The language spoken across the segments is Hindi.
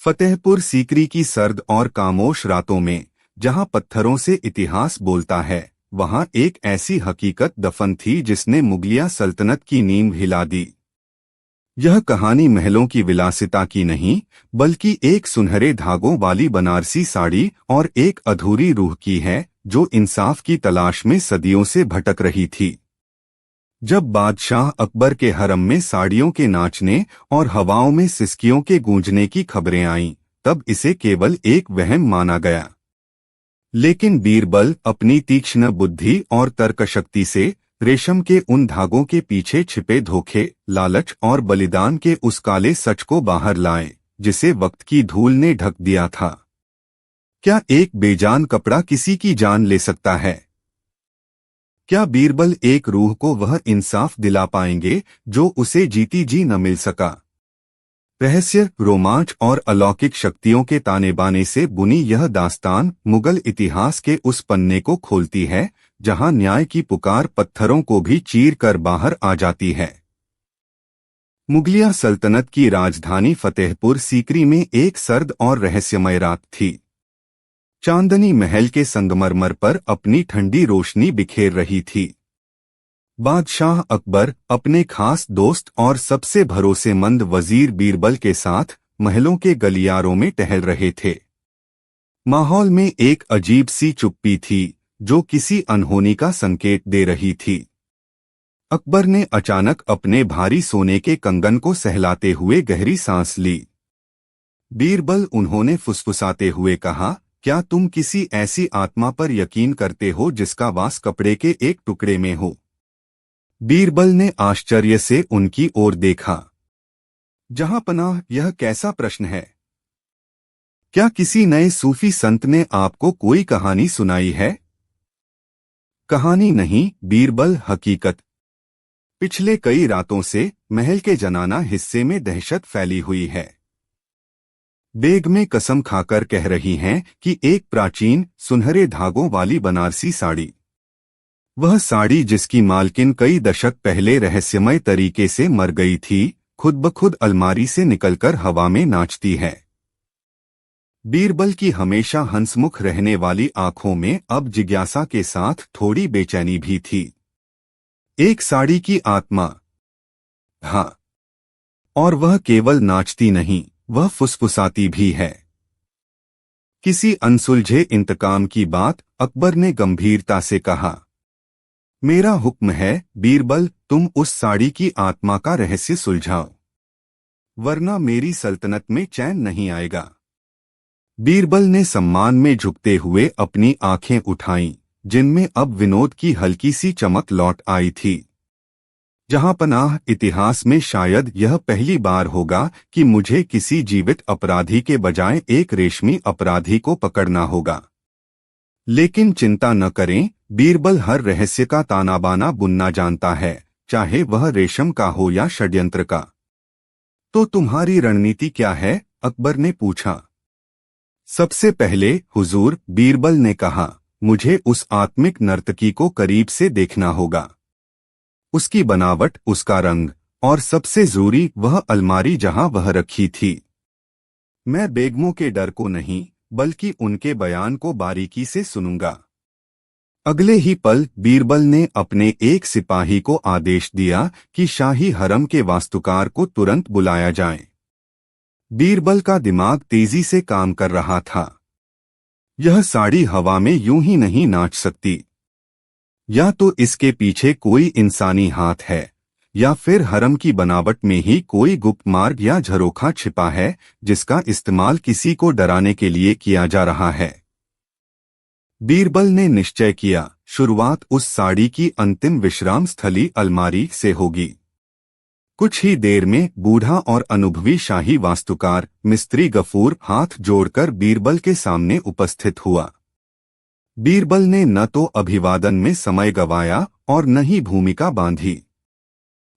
फतेहपुर सीकरी की सर्द और खामोश रातों में, जहां पत्थरों से इतिहास बोलता है, वहां एक ऐसी हकीकत दफन थी जिसने मुगलिया सल्तनत की नींव हिला दी। यह कहानी महलों की विलासिता की नहीं, बल्कि एक सुनहरे धागों वाली बनारसी साड़ी और एक अधूरी रूह की है, जो इंसाफ की तलाश में सदियों से भटक रही थी। जब बादशाह अकबर के हरम में साड़ियों के नाचने और हवाओं में सिसकियों के गूंजने की खबरें आईं, तब इसे केवल एक वहम माना गया। लेकिन बीरबल अपनी तीक्ष्ण बुद्धि और तर्कशक्ति से रेशम के उन धागों के पीछे छिपे धोखे, लालच और बलिदान के उस काले सच को बाहर लाए, जिसे वक्त की धूल ने ढक दिया था। क्या एक बेजान कपड़ा किसी की जान ले सकता है? क्या बीरबल एक रूह को वह इंसाफ दिला पाएंगे जो उसे जीती जी न मिल सका? रहस्य, रोमांच और अलौकिक शक्तियों के ताने बाने से बुनी यह दास्तान मुगल इतिहास के उस पन्ने को खोलती है, जहां न्याय की पुकार पत्थरों को भी चीर कर बाहर आ जाती है। मुगलिया सल्तनत की राजधानी फतेहपुर सीकरी में एक सर्द और रहस्यमय रात थी। चांदनी महल के संगमरमर पर अपनी ठंडी रोशनी बिखेर रही थी। बादशाह अकबर अपने खास दोस्त और सबसे भरोसेमंद वजीर बीरबल के साथ महलों के गलियारों में टहल रहे थे। माहौल में एक अजीब सी चुप्पी थी, जो किसी अनहोनी का संकेत दे रही थी। अकबर ने अचानक अपने भारी सोने के कंगन को सहलाते हुए गहरी सांस ली। बीरबल, उन्होंने फुसफुसाते हुए कहा, क्या तुम किसी ऐसी आत्मा पर यकीन करते हो जिसका वास कपड़े के एक टुकड़े में हो? बीरबल ने आश्चर्य से उनकी ओर देखा। जहांपनाह, यह कैसा प्रश्न है? क्या किसी नए सूफी संत ने आपको कोई कहानी सुनाई है? कहानी नहीं बीरबल, हकीकत। पिछले कई रातों से महल के जनाना हिस्से में दहशत फैली हुई है। बेगमें कसम खाकर कह रही हैं कि एक प्राचीन सुनहरे धागों वाली बनारसी साड़ी, वह साड़ी जिसकी मालकिन कई दशक पहले रहस्यमय तरीके से मर गई थी, खुद ब खुद अलमारी से निकलकर हवा में नाचती है। बीरबल की हमेशा हंसमुख रहने वाली आंखों में अब जिज्ञासा के साथ थोड़ी बेचैनी भी थी। एक साड़ी की आत्मा? हाँ, और वह केवल नाचती नहीं, वह फुसफुसाती भी है। किसी अनसुलझे इंतकाम की बात, अकबर ने गंभीरता से कहा। मेरा हुक्म है बीरबल, तुम उस साड़ी की आत्मा का रहस्य सुलझाओ, वरना मेरी सल्तनत में चैन नहीं आएगा। बीरबल ने सम्मान में झुकते हुए अपनी आंखें उठाईं, जिनमें अब विनोद की हल्की सी चमक लौट आई थी। जहांपनाह, इतिहास में शायद यह पहली बार होगा कि मुझे किसी जीवित अपराधी के बजाय एक रेशमी अपराधी को पकड़ना होगा। लेकिन चिंता न करें बीरबल, हर रहस्य का तानाबाना बुनना जानता है, चाहे वह रेशम का हो या षड्यंत्र का। तो तुम्हारी रणनीति क्या है? अकबर ने पूछा। सबसे पहले हुजूर, बीरबल ने कहा, मुझे उस आत्मिक नर्तकी को करीब से देखना होगा। उसकी बनावट, उसका रंग, और सबसे जरूरी वह अलमारी जहां वह रखी थी। मैं बेगमों के डर को नहीं, बल्कि उनके बयान को बारीकी से सुनूंगा। अगले ही पल बीरबल ने अपने एक सिपाही को आदेश दिया कि शाही हरम के वास्तुकार को तुरंत बुलाया जाए। बीरबल का दिमाग तेजी से काम कर रहा था। यह साड़ी हवा में यूं ही नहीं नाच सकती। या तो इसके पीछे कोई इंसानी हाथ है, या फिर हरम की बनावट में ही कोई गुप्त मार्ग या झरोखा छिपा है, जिसका इस्तेमाल किसी को डराने के लिए किया जा रहा है। बीरबल ने निश्चय किया, शुरुआत उस साड़ी की अंतिम विश्राम स्थली अलमारी से होगी। कुछ ही देर में बूढ़ा और अनुभवी शाही वास्तुकार मिस्त्री गफूर हाथ जोड़कर बीरबल के सामने उपस्थित हुआ। बीरबल ने न तो अभिवादन में समय गवाया और न ही भूमिका बांधी।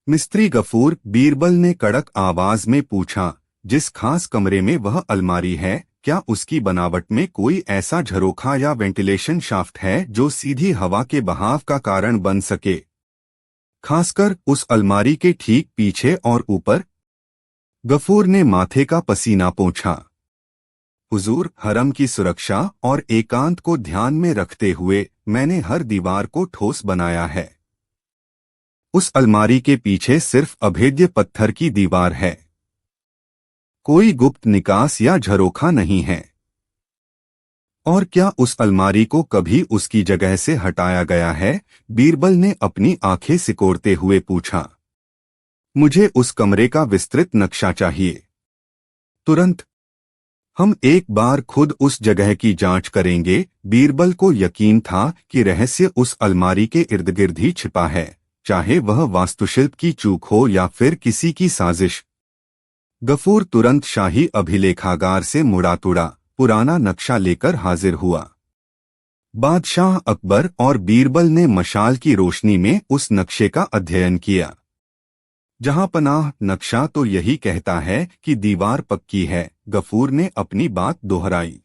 मिस्त्री गफूर, बीरबल ने कड़क आवाज में पूछा, जिस खास कमरे में वह अलमारी है, क्या उसकी बनावट में कोई ऐसा झरोखा या वेंटिलेशन शाफ्ट है जो सीधी हवा के बहाव का कारण बन सके, खासकर उस अलमारी के ठीक पीछे और ऊपर? गफूर ने माथे का पसीना पोंछा। हुजूर, हरम की सुरक्षा और एकांत को ध्यान में रखते हुए मैंने हर दीवार को ठोस बनाया है। उस अलमारी के पीछे सिर्फ अभेद्य पत्थर की दीवार है, कोई गुप्त निकास या झरोखा नहीं है। और क्या उस अलमारी को कभी उसकी जगह से हटाया गया है? बीरबल ने अपनी आंखें सिकोड़ते हुए पूछा। मुझे उस कमरे का विस्तृत नक्शा चाहिए, तुरंत। हम एक बार खुद उस जगह की जांच करेंगे। बीरबल को यकीन था कि रहस्य उस अलमारी के इर्द गिर्द ही छिपा है, चाहे वह वास्तुशिल्प की चूक हो या फिर किसी की साजिश। गफूर तुरंत शाही अभिलेखागार से मुड़ा तुड़ा पुराना नक्शा लेकर हाजिर हुआ। बादशाह अकबर और बीरबल ने मशाल की रोशनी में उस नक्शे का अध्ययन किया। जहां पनाह, नक्शा तो यही कहता है कि दीवार पक्की है। गफूर ने अपनी बात दोहराई।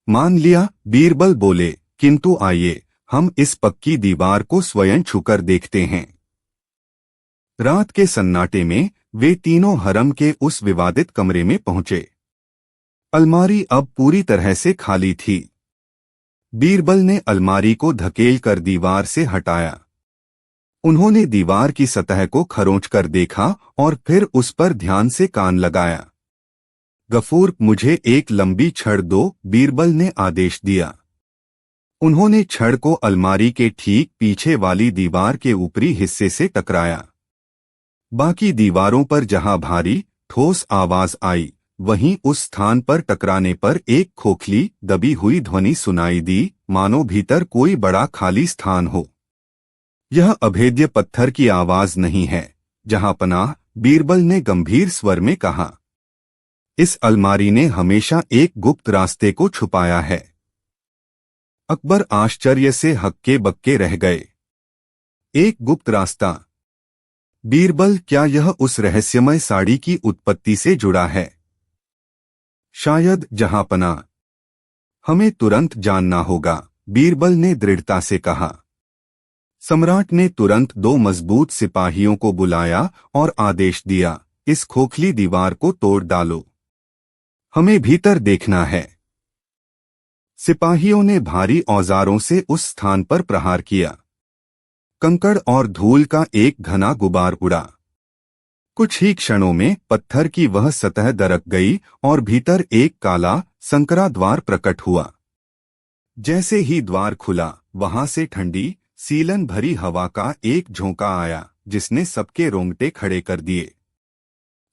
मान लिया, बीरबल बोले, किंतु आइए हम इस पक्की दीवार को स्वयं छूकर देखते हैं। रात के सन्नाटे में वे तीनों हरम के उस विवादित कमरे में पहुंचे। अलमारी अब पूरी तरह से खाली थी। बीरबल ने अलमारी को धकेल कर दीवार से हटाया। उन्होंने दीवार की सतह को खरोंच कर देखा और फिर उस पर ध्यान से कान लगाया। गफूर, मुझे एक लंबी छड़ दो, बीरबल ने आदेश दिया। उन्होंने छड़ को अलमारी के ठीक पीछे वाली दीवार के ऊपरी हिस्से से टकराया। बाकी दीवारों पर जहां भारी, ठोस आवाज आई, वहीं उस स्थान पर टकराने पर एक खोखली, दबी हुई ध्वनि सुनाई दी, मानो भीतर कोई बड़ा खाली स्थान हो। यह अभेद्य पत्थर की आवाज नहीं है, जहां पनाह, बीरबल ने गंभीर स्वर में कहा। इस अलमारी ने हमेशा एक गुप्त रास्ते को छुपाया है। अकबर आश्चर्य से हक्के बक्के रह गए। एक गुप्त रास्ता? बीरबल, क्या यह उस रहस्यमय साड़ी की उत्पत्ति से जुड़ा है? शायद, जहांपनाह। हमें तुरंत जानना होगा, बीरबल ने दृढ़ता से कहा। सम्राट ने तुरंत 2 मजबूत सिपाहियों को बुलाया और आदेश दिया, इस खोखली दीवार को तोड़ डालो। हमें भीतर देखना है। सिपाहियों ने भारी औजारों से उस स्थान पर प्रहार किया। कंकड़ और धूल का एक घना गुबार उड़ा। कुछ ही क्षणों में पत्थर की वह सतह दरक गई और भीतर एक काला, संकरा द्वार प्रकट हुआ। जैसे ही द्वार खुला, वहां से ठंडी, सीलन भरी हवा का एक झोंका आया, जिसने सबके रोंगटे खड़े कर दिए।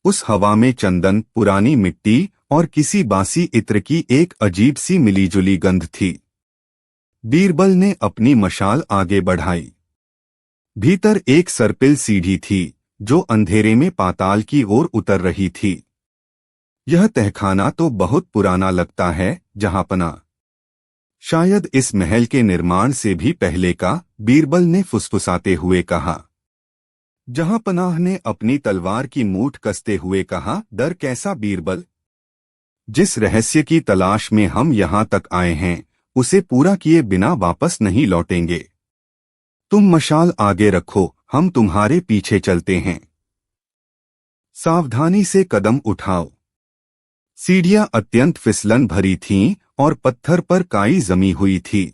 उस हवा में चंदन, पुरानी मिट्टी और किसी बासी इत्र की एक अजीब सी मिलीजुली गंध थी। बीरबल ने अपनी मशाल आगे बढ़ाई। भीतर एक सर्पिल सीढ़ी थी, जो अंधेरे में पाताल की ओर उतर रही थी। यह तहखाना तो बहुत पुराना लगता है, जहांपनाह। शायद इस महल के निर्माण से भी पहले का, बीरबल ने फुसफुसाते हुए कहा। जहांपनाह ने अपनी तलवार की मूठ कसते हुए कहा, डर कैसा बीरबल? जिस रहस्य की तलाश में हम यहां तक आए हैं, उसे पूरा किए बिना वापस नहीं लौटेंगे। तुम मशाल आगे रखो, हम तुम्हारे पीछे चलते हैं। सावधानी से कदम उठाओ। सीढ़ियां अत्यंत फिसलन भरी थीं और पत्थर पर काई जमी हुई थी।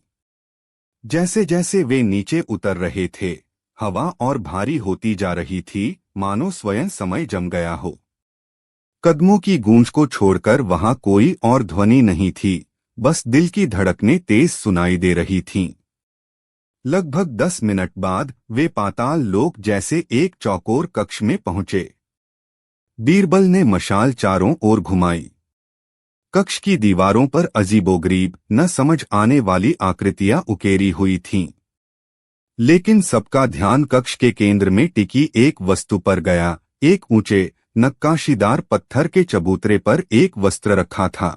जैसे जैसे वे नीचे उतर रहे थे, हवा और भारी होती जा रही थी, मानो स्वयं समय जम गया हो। कदमों की गूंज को छोड़कर वहां कोई और ध्वनि नहीं थी, बस दिल की धड़कनें तेज सुनाई दे रही थीं। लगभग 10 मिनट बाद वे पाताल लोक जैसे एक चौकोर कक्ष में पहुंचे। बीरबल ने मशाल चारों ओर घुमाई। कक्ष की दीवारों पर अजीबोगरीब, न समझ आने वाली आकृतियां उकेरी हुई थीं। लेकिन सबका ध्यान कक्ष के केंद्र में टिकी एक वस्तु पर गया। एक ऊंचे, नक्काशीदार पत्थर के चबूतरे पर एक वस्त्र रखा था।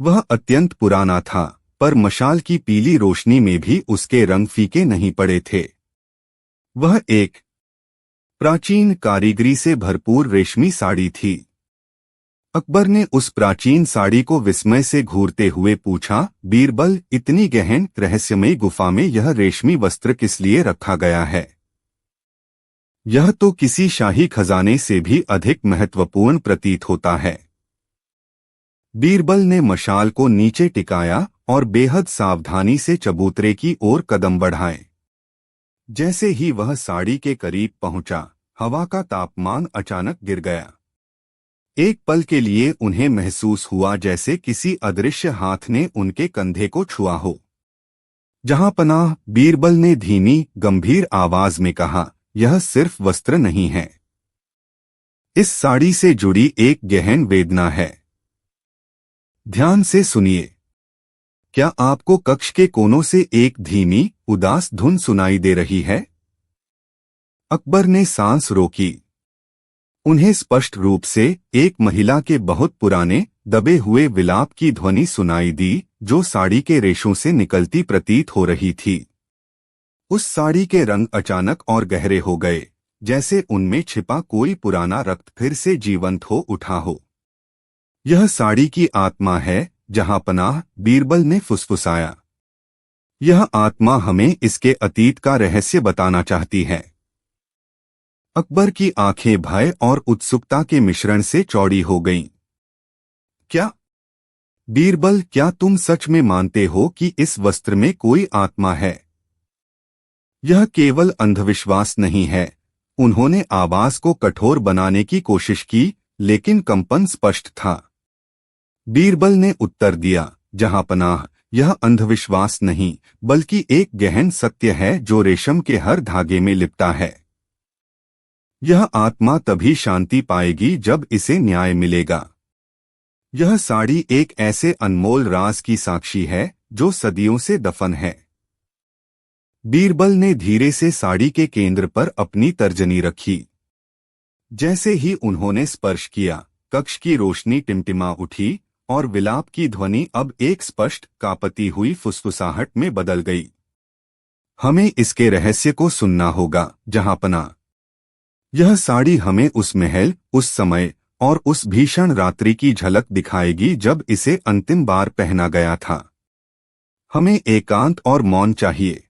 वह अत्यंत पुराना था, पर मशाल की पीली रोशनी में भी उसके रंग फीके नहीं पड़े थे। वह एक प्राचीन, कारीगरी से भरपूर रेशमी साड़ी थी। अकबर ने उस प्राचीन साड़ी को विस्मय से घूरते हुए पूछा, बीरबल, इतनी गहन, रहस्यमयी गुफा में यह रेशमी वस्त्र किस लिए रखा गया है? यह तो किसी शाही खजाने से भी अधिक महत्वपूर्ण प्रतीत होता है। बीरबल ने मशाल को नीचे टिकाया और बेहद सावधानी से चबूतरे की ओर कदम बढ़ाए। जैसे ही वह साड़ी के करीब पहुंचा, हवा का तापमान अचानक गिर गया। एक पल के लिए उन्हें महसूस हुआ जैसे किसी अदृश्य हाथ ने उनके कंधे को छुआ हो। जहां पनाह, बीरबल ने धीमी गंभीर आवाज में कहा, यह सिर्फ वस्त्र नहीं है। इस साड़ी से जुड़ी एक गहन वेदना है। ध्यान से सुनिए। क्या आपको कक्ष के कोनों से एक धीमी, उदास धुन सुनाई दे रही है? अकबर ने सांस रोकी। उन्हें स्पष्ट रूप से एक महिला के बहुत पुराने, दबे हुए विलाप की ध्वनि सुनाई दी, जो साड़ी के रेशों से निकलती प्रतीत हो रही थी। उस साड़ी के रंग अचानक और गहरे हो गए, जैसे उनमें छिपा कोई पुराना रक्त फिर से जीवंत हो उठा हो। यह साड़ी की आत्मा है, जहां पनाह, बीरबल ने फुसफुसाया। यह आत्मा हमें इसके अतीत का रहस्य बताना चाहती है। अकबर की आंखें भय और उत्सुकता के मिश्रण से चौड़ी हो गईं। क्या? बीरबल, क्या तुम सच में मानते हो कि इस वस्त्र में कोई आत्मा है? यह केवल अंधविश्वास नहीं है। उन्होंने आवाज को कठोर बनाने की कोशिश की, लेकिन कंपन स्पष्ट था। बीरबल ने उत्तर दिया, जहां पनाह, यह अंधविश्वास नहीं, बल्कि एक गहन सत्य है जो रेशम के हर धागे में लिपटा है। यह आत्मा तभी शांति पाएगी जब इसे न्याय मिलेगा। यह साड़ी एक ऐसे अनमोल राज की साक्षी है जो सदियों से दफन है। बीरबल ने धीरे से साड़ी के केंद्र पर अपनी तर्जनी रखी। जैसे ही उन्होंने स्पर्श किया, कक्ष की रोशनी टिमटिमा उठी और विलाप की ध्वनि अब एक स्पष्ट, कांपती हुई फुसफुसाहट में बदल गई। हमें इसके रहस्य को सुनना होगा, जहां पनाह। यह साड़ी हमें उस महल, उस समय और उस भीषण रात्रि की झलक दिखाएगी जब इसे अंतिम बार पहना गया था। हमें एकांत और मौन चाहिए।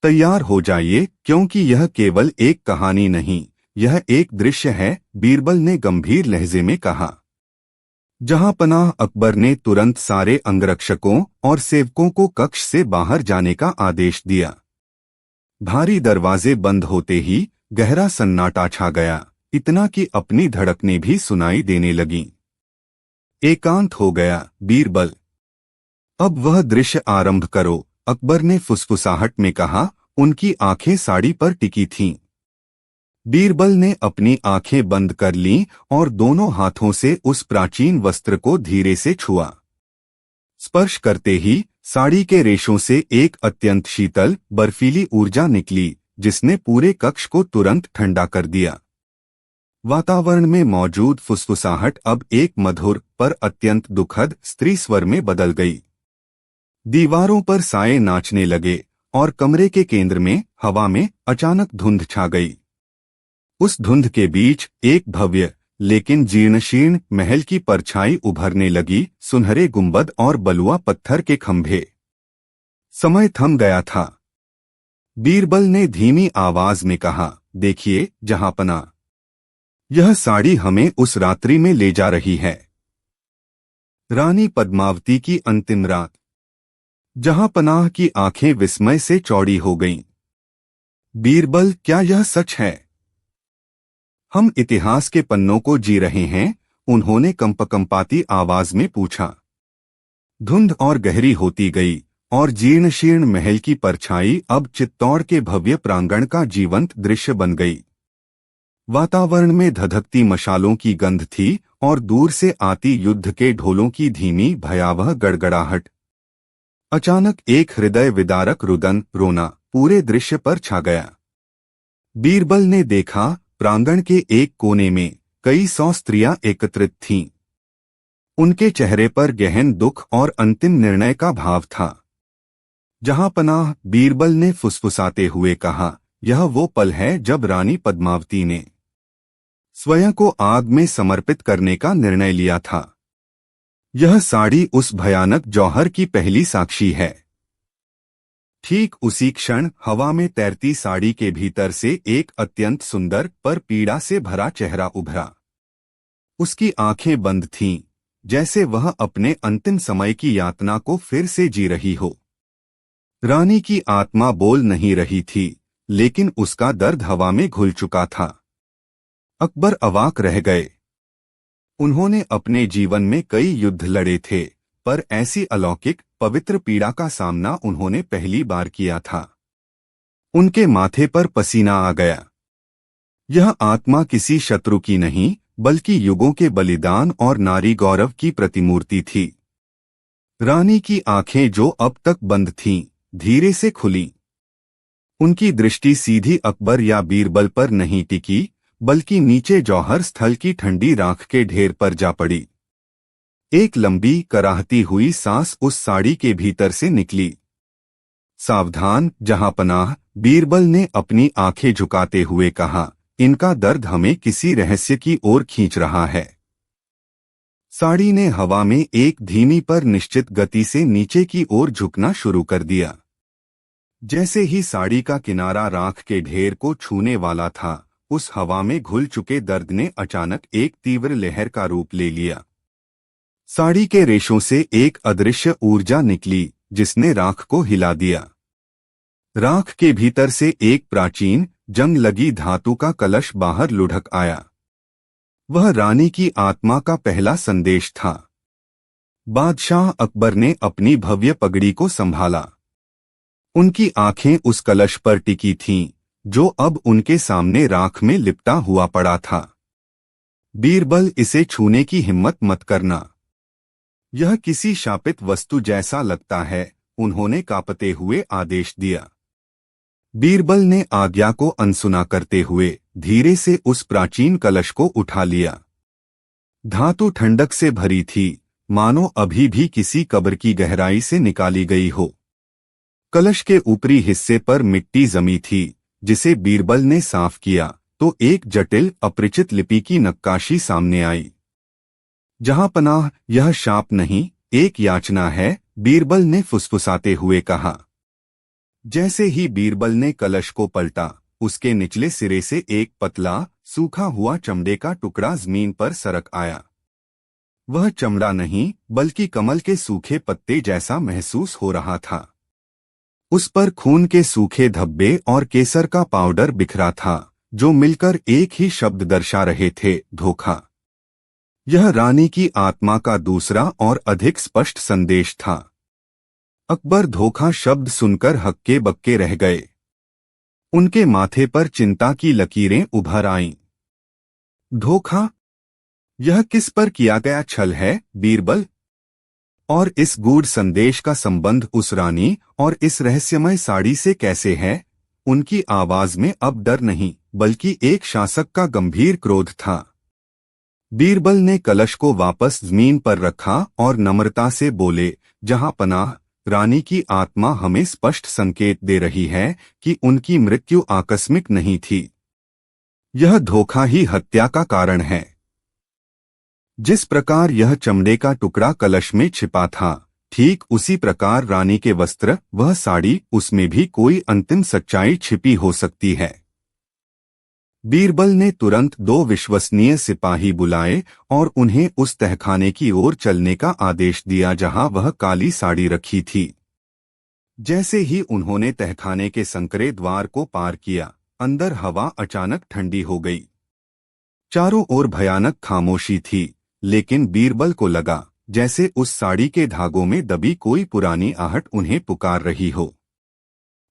तैयार हो जाइए, क्योंकि यह केवल एक कहानी नहीं, यह एक दृश्य है, बीरबल ने गंभीर लहजे में कहा। जहां पनाह, अकबर ने तुरंत सारे अंगरक्षकों और सेवकों को कक्ष से बाहर जाने का आदेश दिया। भारी दरवाजे बंद होते ही गहरा सन्नाटा छा गया, इतना कि अपनी धड़कनें भी सुनाई देने लगीं। एकांत हो गया। बीरबल, अब वह दृश्य आरंभ करो, अकबर ने फुसफुसाहट में कहा। उनकी आंखें साड़ी पर टिकी थीं। बीरबल ने अपनी आंखें बंद कर लीं और दोनों हाथों से उस प्राचीन वस्त्र को धीरे से छुआ। स्पर्श करते ही साड़ी के रेशों से एक अत्यंत शीतल, बर्फीली ऊर्जा निकली, जिसने पूरे कक्ष को तुरंत ठंडा कर दिया। वातावरण में मौजूद फुसफुसाहट अब एक मधुर पर अत्यंत दुखद स्त्री स्वर में बदल गई। दीवारों पर साए नाचने लगे और कमरे के केंद्र में, हवा में अचानक धुंध छा गई। उस धुंध के बीच एक भव्य लेकिन जीर्णशीर्ण महल की परछाई उभरने लगी, सुनहरे गुंबद और बलुआ पत्थर के खंभे। समय थम गया था। बीरबल ने धीमी आवाज में कहा, देखिए जहां पनाह, यह साड़ी हमें उस रात्रि में ले जा रही है। रानी पद्मावती की अंतिम रात। जहां पनाह की आंखें विस्मय से चौड़ी हो गईं। बीरबल, क्या यह सच है? हम इतिहास के पन्नों को जी रहे हैं, उन्होंने कंपकंपाती आवाज में पूछा। धुंध और गहरी होती गई और जीर्णशीर्ण महल की परछाई अब चित्तौड़ के भव्य प्रांगण का जीवंत दृश्य बन गई। वातावरण में धधकती मशालों की गंध थी और दूर से आती युद्ध के ढोलों की धीमी भयावह गड़गड़ाहट। अचानक एक हृदय विदारक रुदन, रोना पूरे दृश्य पर छा गया। बीरबल ने देखा, प्रांगण के एक कोने में कई सौ स्त्रियां एकत्रित थीं। उनके चेहरे पर गहन दुख और अंतिम निर्णय का भाव था। जहां पनाह, बीरबल ने फुसफुसाते हुए कहा, यह वो पल है जब रानी पद्मावती ने स्वयं को आग में समर्पित करने का निर्णय लिया था। यह साड़ी उस भयानक जौहर की पहली साक्षी है। ठीक उसी क्षण हवा में तैरती साड़ी के भीतर से एक अत्यंत सुंदर पर पीड़ा से भरा चेहरा उभरा। उसकी आंखें बंद थीं, जैसे वह अपने अंतिम समय की यातना को फिर से जी रही हो। रानी की आत्मा बोल नहीं रही थी, लेकिन उसका दर्द हवा में घुल चुका था। अकबर अवाक रह गए। उन्होंने अपने जीवन में कई युद्ध लड़े थे, पर ऐसी अलौकिक पवित्र पीड़ा का सामना उन्होंने पहली बार किया था। उनके माथे पर पसीना आ गया। यह आत्मा किसी शत्रु की नहीं, बल्कि युगों के बलिदान और नारी गौरव की प्रतिमूर्ति थी। रानी की आंखें जो अब तक बंद थीं, धीरे से खुली। उनकी दृष्टि सीधी अकबर या बीरबल पर नहीं टिकी, बल्कि नीचे जौहर स्थल की ठंडी राख के ढेर पर जा पड़ी। एक लंबी कराहती हुई सांस उस साड़ी के भीतर से निकली। सावधान जहांपनाह, बीरबल ने अपनी आंखें झुकाते हुए कहा, इनका दर्द हमें किसी रहस्य की ओर खींच रहा है। साड़ी ने हवा में एक धीमी पर निश्चित गति से नीचे की ओर झुकना शुरू कर दिया। जैसे ही साड़ी का किनारा राख के ढेर को छूने वाला था, उस हवा में घुल चुके दर्द ने अचानक एक तीव्र लहर का रूप ले लिया। साड़ी के रेशों से एक अदृश्य ऊर्जा निकली, जिसने राख को हिला दिया। राख के भीतर से एक प्राचीन जंग लगी धातु का कलश बाहर लुढ़क आया। वह रानी की आत्मा का पहला संदेश था। बादशाह अकबर ने अपनी भव्य पगड़ी को संभाला। उनकी आंखें उस कलश पर टिकी थीं, जो अब उनके सामने राख में लिपटा हुआ पड़ा था। बीरबल, इसे छूने की हिम्मत मत करना। यह किसी शापित वस्तु जैसा लगता है, उन्होंने कांपते हुए आदेश दिया। बीरबल ने आज्ञा को अनसुना करते हुए धीरे से उस प्राचीन कलश को उठा लिया। धातु ठंडक से भरी थी, मानो अभी भी किसी कब्र की गहराई से निकाली गई हो। कलश के ऊपरी हिस्से पर मिट्टी जमी थी, जिसे बीरबल ने साफ किया तो एक जटिल अपरिचित लिपि की नक्काशी सामने आई। जहांपनाह, यह शाप नहीं, एक याचना है, बीरबल ने फुसफुसाते हुए कहा। जैसे ही बीरबल ने कलश को पलटा, उसके निचले सिरे से एक पतला सूखा हुआ चमड़े का टुकड़ा जमीन पर सरक आया। वह चमड़ा नहीं, बल्कि कमल के सूखे पत्ते जैसा महसूस हो रहा था। उस पर खून के सूखे धब्बे और केसर का पाउडर बिखरा था, जो मिलकर एक ही शब्द दर्शा रहे थे, धोखा। यह रानी की आत्मा का दूसरा और अधिक स्पष्ट संदेश था। अकबर धोखा शब्द सुनकर हक्के बक्के रह गए। उनके माथे पर चिंता की लकीरें उभर आईं। धोखा? यह किस पर किया गया छल है, बीरबल? और इस गूढ़ संदेश का संबंध उस रानी और इस रहस्यमय साड़ी से कैसे है? उनकी आवाज में अब डर नहीं, बल्कि एक शासक का गंभीर क्रोध था। बीरबल ने कलश को वापस जमीन पर रखा और नम्रता से बोले, जहांपनाह, रानी की आत्मा हमें स्पष्ट संकेत दे रही है कि उनकी मृत्यु आकस्मिक नहीं थी। यह धोखा ही हत्या का कारण है। जिस प्रकार यह चमड़े का टुकड़ा कलश में छिपा था, ठीक उसी प्रकार रानी के वस्त्र, वह साड़ी, उसमें भी कोई अंतिम सच्चाई छिपी हो सकती है। बीरबल ने तुरंत 2 विश्वसनीय सिपाही बुलाए और उन्हें उस तहखाने की ओर चलने का आदेश दिया जहां वह काली साड़ी रखी थी। जैसे ही उन्होंने तहखाने के संकरे द्वार को पार किया, अंदर हवा अचानक ठंडी हो गई। चारों ओर भयानक खामोशी थी, लेकिन बीरबल को लगा जैसे उस साड़ी के धागों में दबी कोई पुरानी आहट उन्हें पुकार रही हो।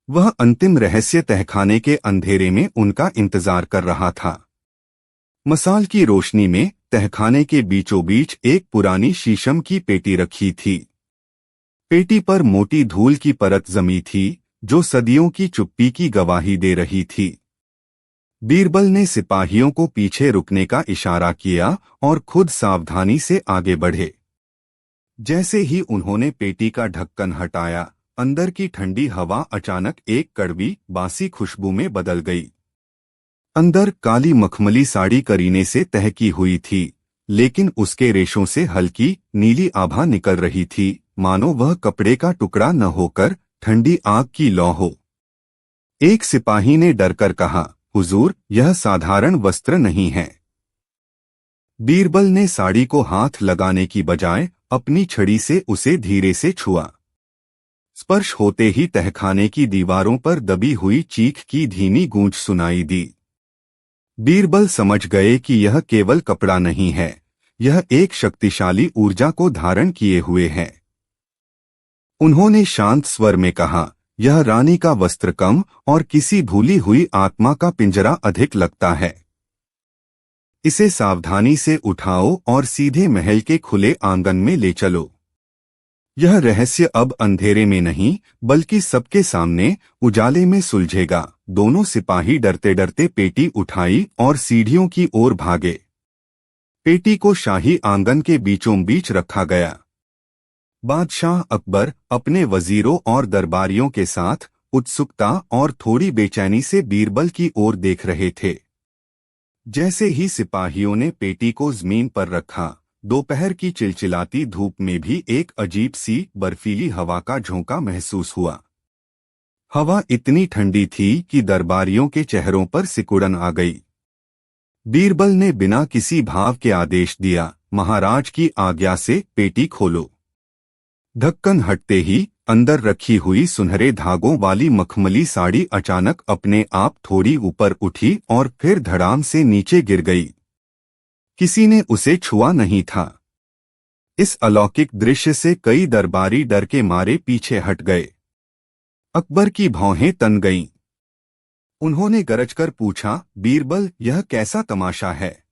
वह अंतिम रहस्य तहखाने के अंधेरे में उनका इंतजार कर रहा था। मसाल की रोशनी में तहखाने के बीचों बीच एक पुरानी शीशम की पेटी रखी थी। पेटी पर मोटी धूल की परत जमी थी, जो सदियों की चुप्पी की गवाही दे रही थी। बीरबल ने सिपाहियों को पीछे रुकने का इशारा किया और खुद सावधानी से आगे बढ़े। जैसे ही उन्होंने पेटी का ढक्कन हटाया, अंदर की ठंडी हवा अचानक एक कड़वी, बासी खुशबू में बदल गई। अंदर काली मखमली साड़ी करीने से तहकी हुई थी, लेकिन उसके रेशों से हल्की नीली आभा निकल रही थी, मानो वह कपड़े का टुकड़ा न होकर ठंडी आग की लौ हो। एक सिपाही ने डरकर कहा, हुजूर, यह साधारण वस्त्र नहीं है। बीरबल ने साड़ी को हाथ लगाने की बजाय अपनी छड़ी से उसे धीरे से छुआ। स्पर्श होते ही तहखाने की दीवारों पर दबी हुई चीख की धीमी गूंज सुनाई दी। बीरबल समझ गए कि यह केवल कपड़ा नहीं है, यह एक शक्तिशाली ऊर्जा को धारण किए हुए है। उन्होंने शांत स्वर में कहा, यह रानी का वस्त्र कम और किसी भूली हुई आत्मा का पिंजरा अधिक लगता है। इसे सावधानी से उठाओ और सीधे महल के खुले आंगन में ले चलो। यह रहस्य अब अंधेरे में नहीं बल्कि सबके सामने उजाले में सुलझेगा। दोनों सिपाही डरते डरते पेटी उठाई और सीढ़ियों की ओर भागे। पेटी को शाही आंगन के बीचों बीच रखा गया। बादशाह अकबर अपने वजीरों और दरबारियों के साथ उत्सुकता और थोड़ी बेचैनी से बीरबल की ओर देख रहे थे। जैसे ही सिपाहियों ने पेटी को जमीन पर रखा, दोपहर की चिलचिलाती धूप में भी एक अजीब सी बर्फीली हवा का झोंका महसूस हुआ। हवा इतनी ठंडी थी कि दरबारियों के चेहरों पर सिकुड़न आ गई। बीरबल ने बिना किसी भाव के आदेश दिया, महाराज की आज्ञा से पेटी खोलो। ढक्कन हटते ही अंदर रखी हुई सुनहरे धागों वाली मखमली साड़ी अचानक अपने आप थोड़ी ऊपर उठी और फिर धड़ाम से नीचे गिर गई। किसी ने उसे छुआ नहीं था। इस अलौकिक दृश्य से कई दरबारी डर के मारे पीछे हट गए। अकबर की भौहें तन गईं। उन्होंने गरजकर पूछा, बीरबल, यह कैसा तमाशा है?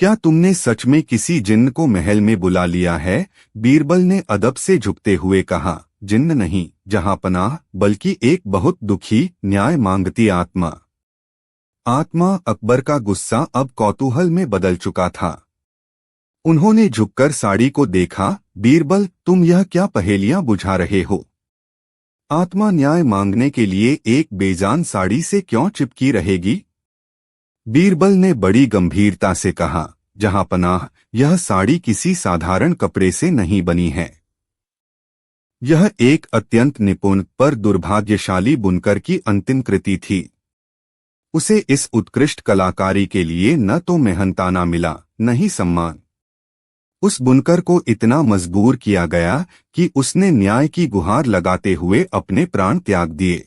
क्या तुमने सच में किसी जिन्न को महल में बुला लिया है? बीरबल ने अदब से झुकते हुए कहा, जिन्न नहीं जहांपनाह, बल्कि एक बहुत दुखी न्याय मांगती आत्मा। आत्मा? अकबर का गुस्सा अब कौतूहल में बदल चुका था। उन्होंने झुककर साड़ी को देखा। बीरबल, तुम यह क्या पहेलियां बुझा रहे हो? आत्मा न्याय मांगने के लिए एक बेजान साड़ी से क्यों चिपकी रहेगी? बीरबल ने बड़ी गंभीरता से कहा, जहांपनाह, यह साड़ी किसी साधारण कपड़े से नहीं बनी है। यह एक अत्यंत निपुण पर दुर्भाग्यशाली बुनकर की अंतिम कृति थी। उसे इस उत्कृष्ट कलाकारी के लिए न तो मेहनताना मिला, न ही सम्मान। उस बुनकर को इतना मजबूर किया गया कि उसने न्याय की गुहार लगाते हुए अपने प्राण त्याग दिए।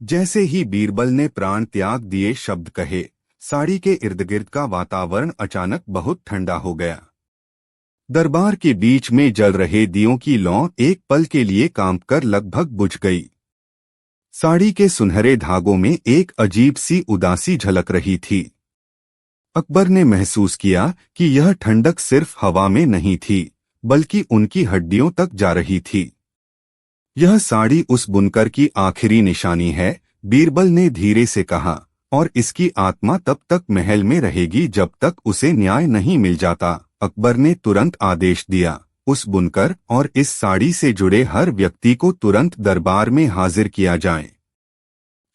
जैसे ही बीरबल ने प्राण त्याग दिए शब्द कहे, साड़ी के इर्दगिर्द का वातावरण अचानक बहुत ठंडा हो गया। दरबार के बीच में जल रहे दियों की लौ एक पल के लिए कांप कर लगभग बुझ गई। साड़ी के सुनहरे धागों में एक अजीब सी उदासी झलक रही थी। अकबर ने महसूस किया कि यह ठंडक सिर्फ हवा में नहीं थी, बल्कि उनकी हड्डियों तक जा रही थी। यह साड़ी उस बुनकर की आखिरी निशानी है, बीरबल ने धीरे से कहा, और इसकी आत्मा तब तक महल में रहेगी जब तक उसे न्याय नहीं मिल जाता। अकबर ने तुरंत आदेश दिया, उस बुनकर और इस साड़ी से जुड़े हर व्यक्ति को तुरंत दरबार में हाजिर किया जाए।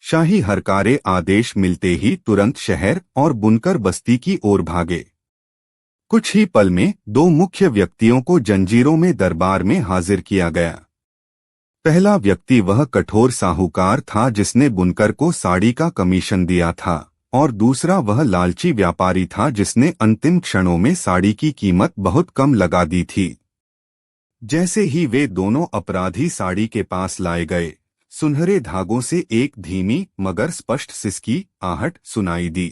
शाही हरकारे आदेश मिलते ही तुरंत शहर और बुनकर बस्ती की ओर भागे। कुछ ही पल में दो मुख्य व्यक्तियों को जंजीरों में दरबार में हाजिर किया गया। पहला व्यक्ति वह कठोर साहूकार था जिसने बुनकर को साड़ी का कमीशन दिया था, और दूसरा वह लालची व्यापारी था जिसने अंतिम क्षणों में साड़ी की कीमत बहुत कम लगा दी थी। जैसे ही वे दोनों अपराधी साड़ी के पास लाए गए, सुनहरे धागों से एक धीमी मगर स्पष्ट सिसकी आहट सुनाई दी।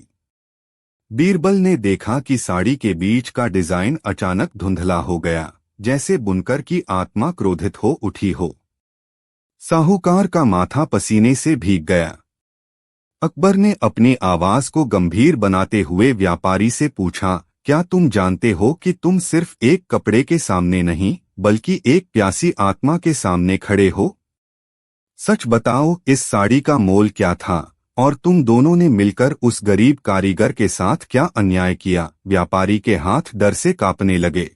बीरबल ने देखा कि साड़ी के बीच का डिजाइन अचानक धुंधला हो गया, जैसे बुनकर की आत्मा क्रोधित हो उठी हो। साहूकार का माथा पसीने से भीग गया। अकबर ने अपनी आवाज को गंभीर बनाते हुए व्यापारी से पूछा, क्या तुम जानते हो कि तुम सिर्फ एक कपड़े के सामने नहीं बल्कि एक प्यासी आत्मा के सामने खड़े हो? सच बताओ, इस साड़ी का मोल क्या था, और तुम दोनों ने मिलकर उस गरीब कारीगर के साथ क्या अन्याय किया? व्यापारी के हाथ डर से कांपने लगे।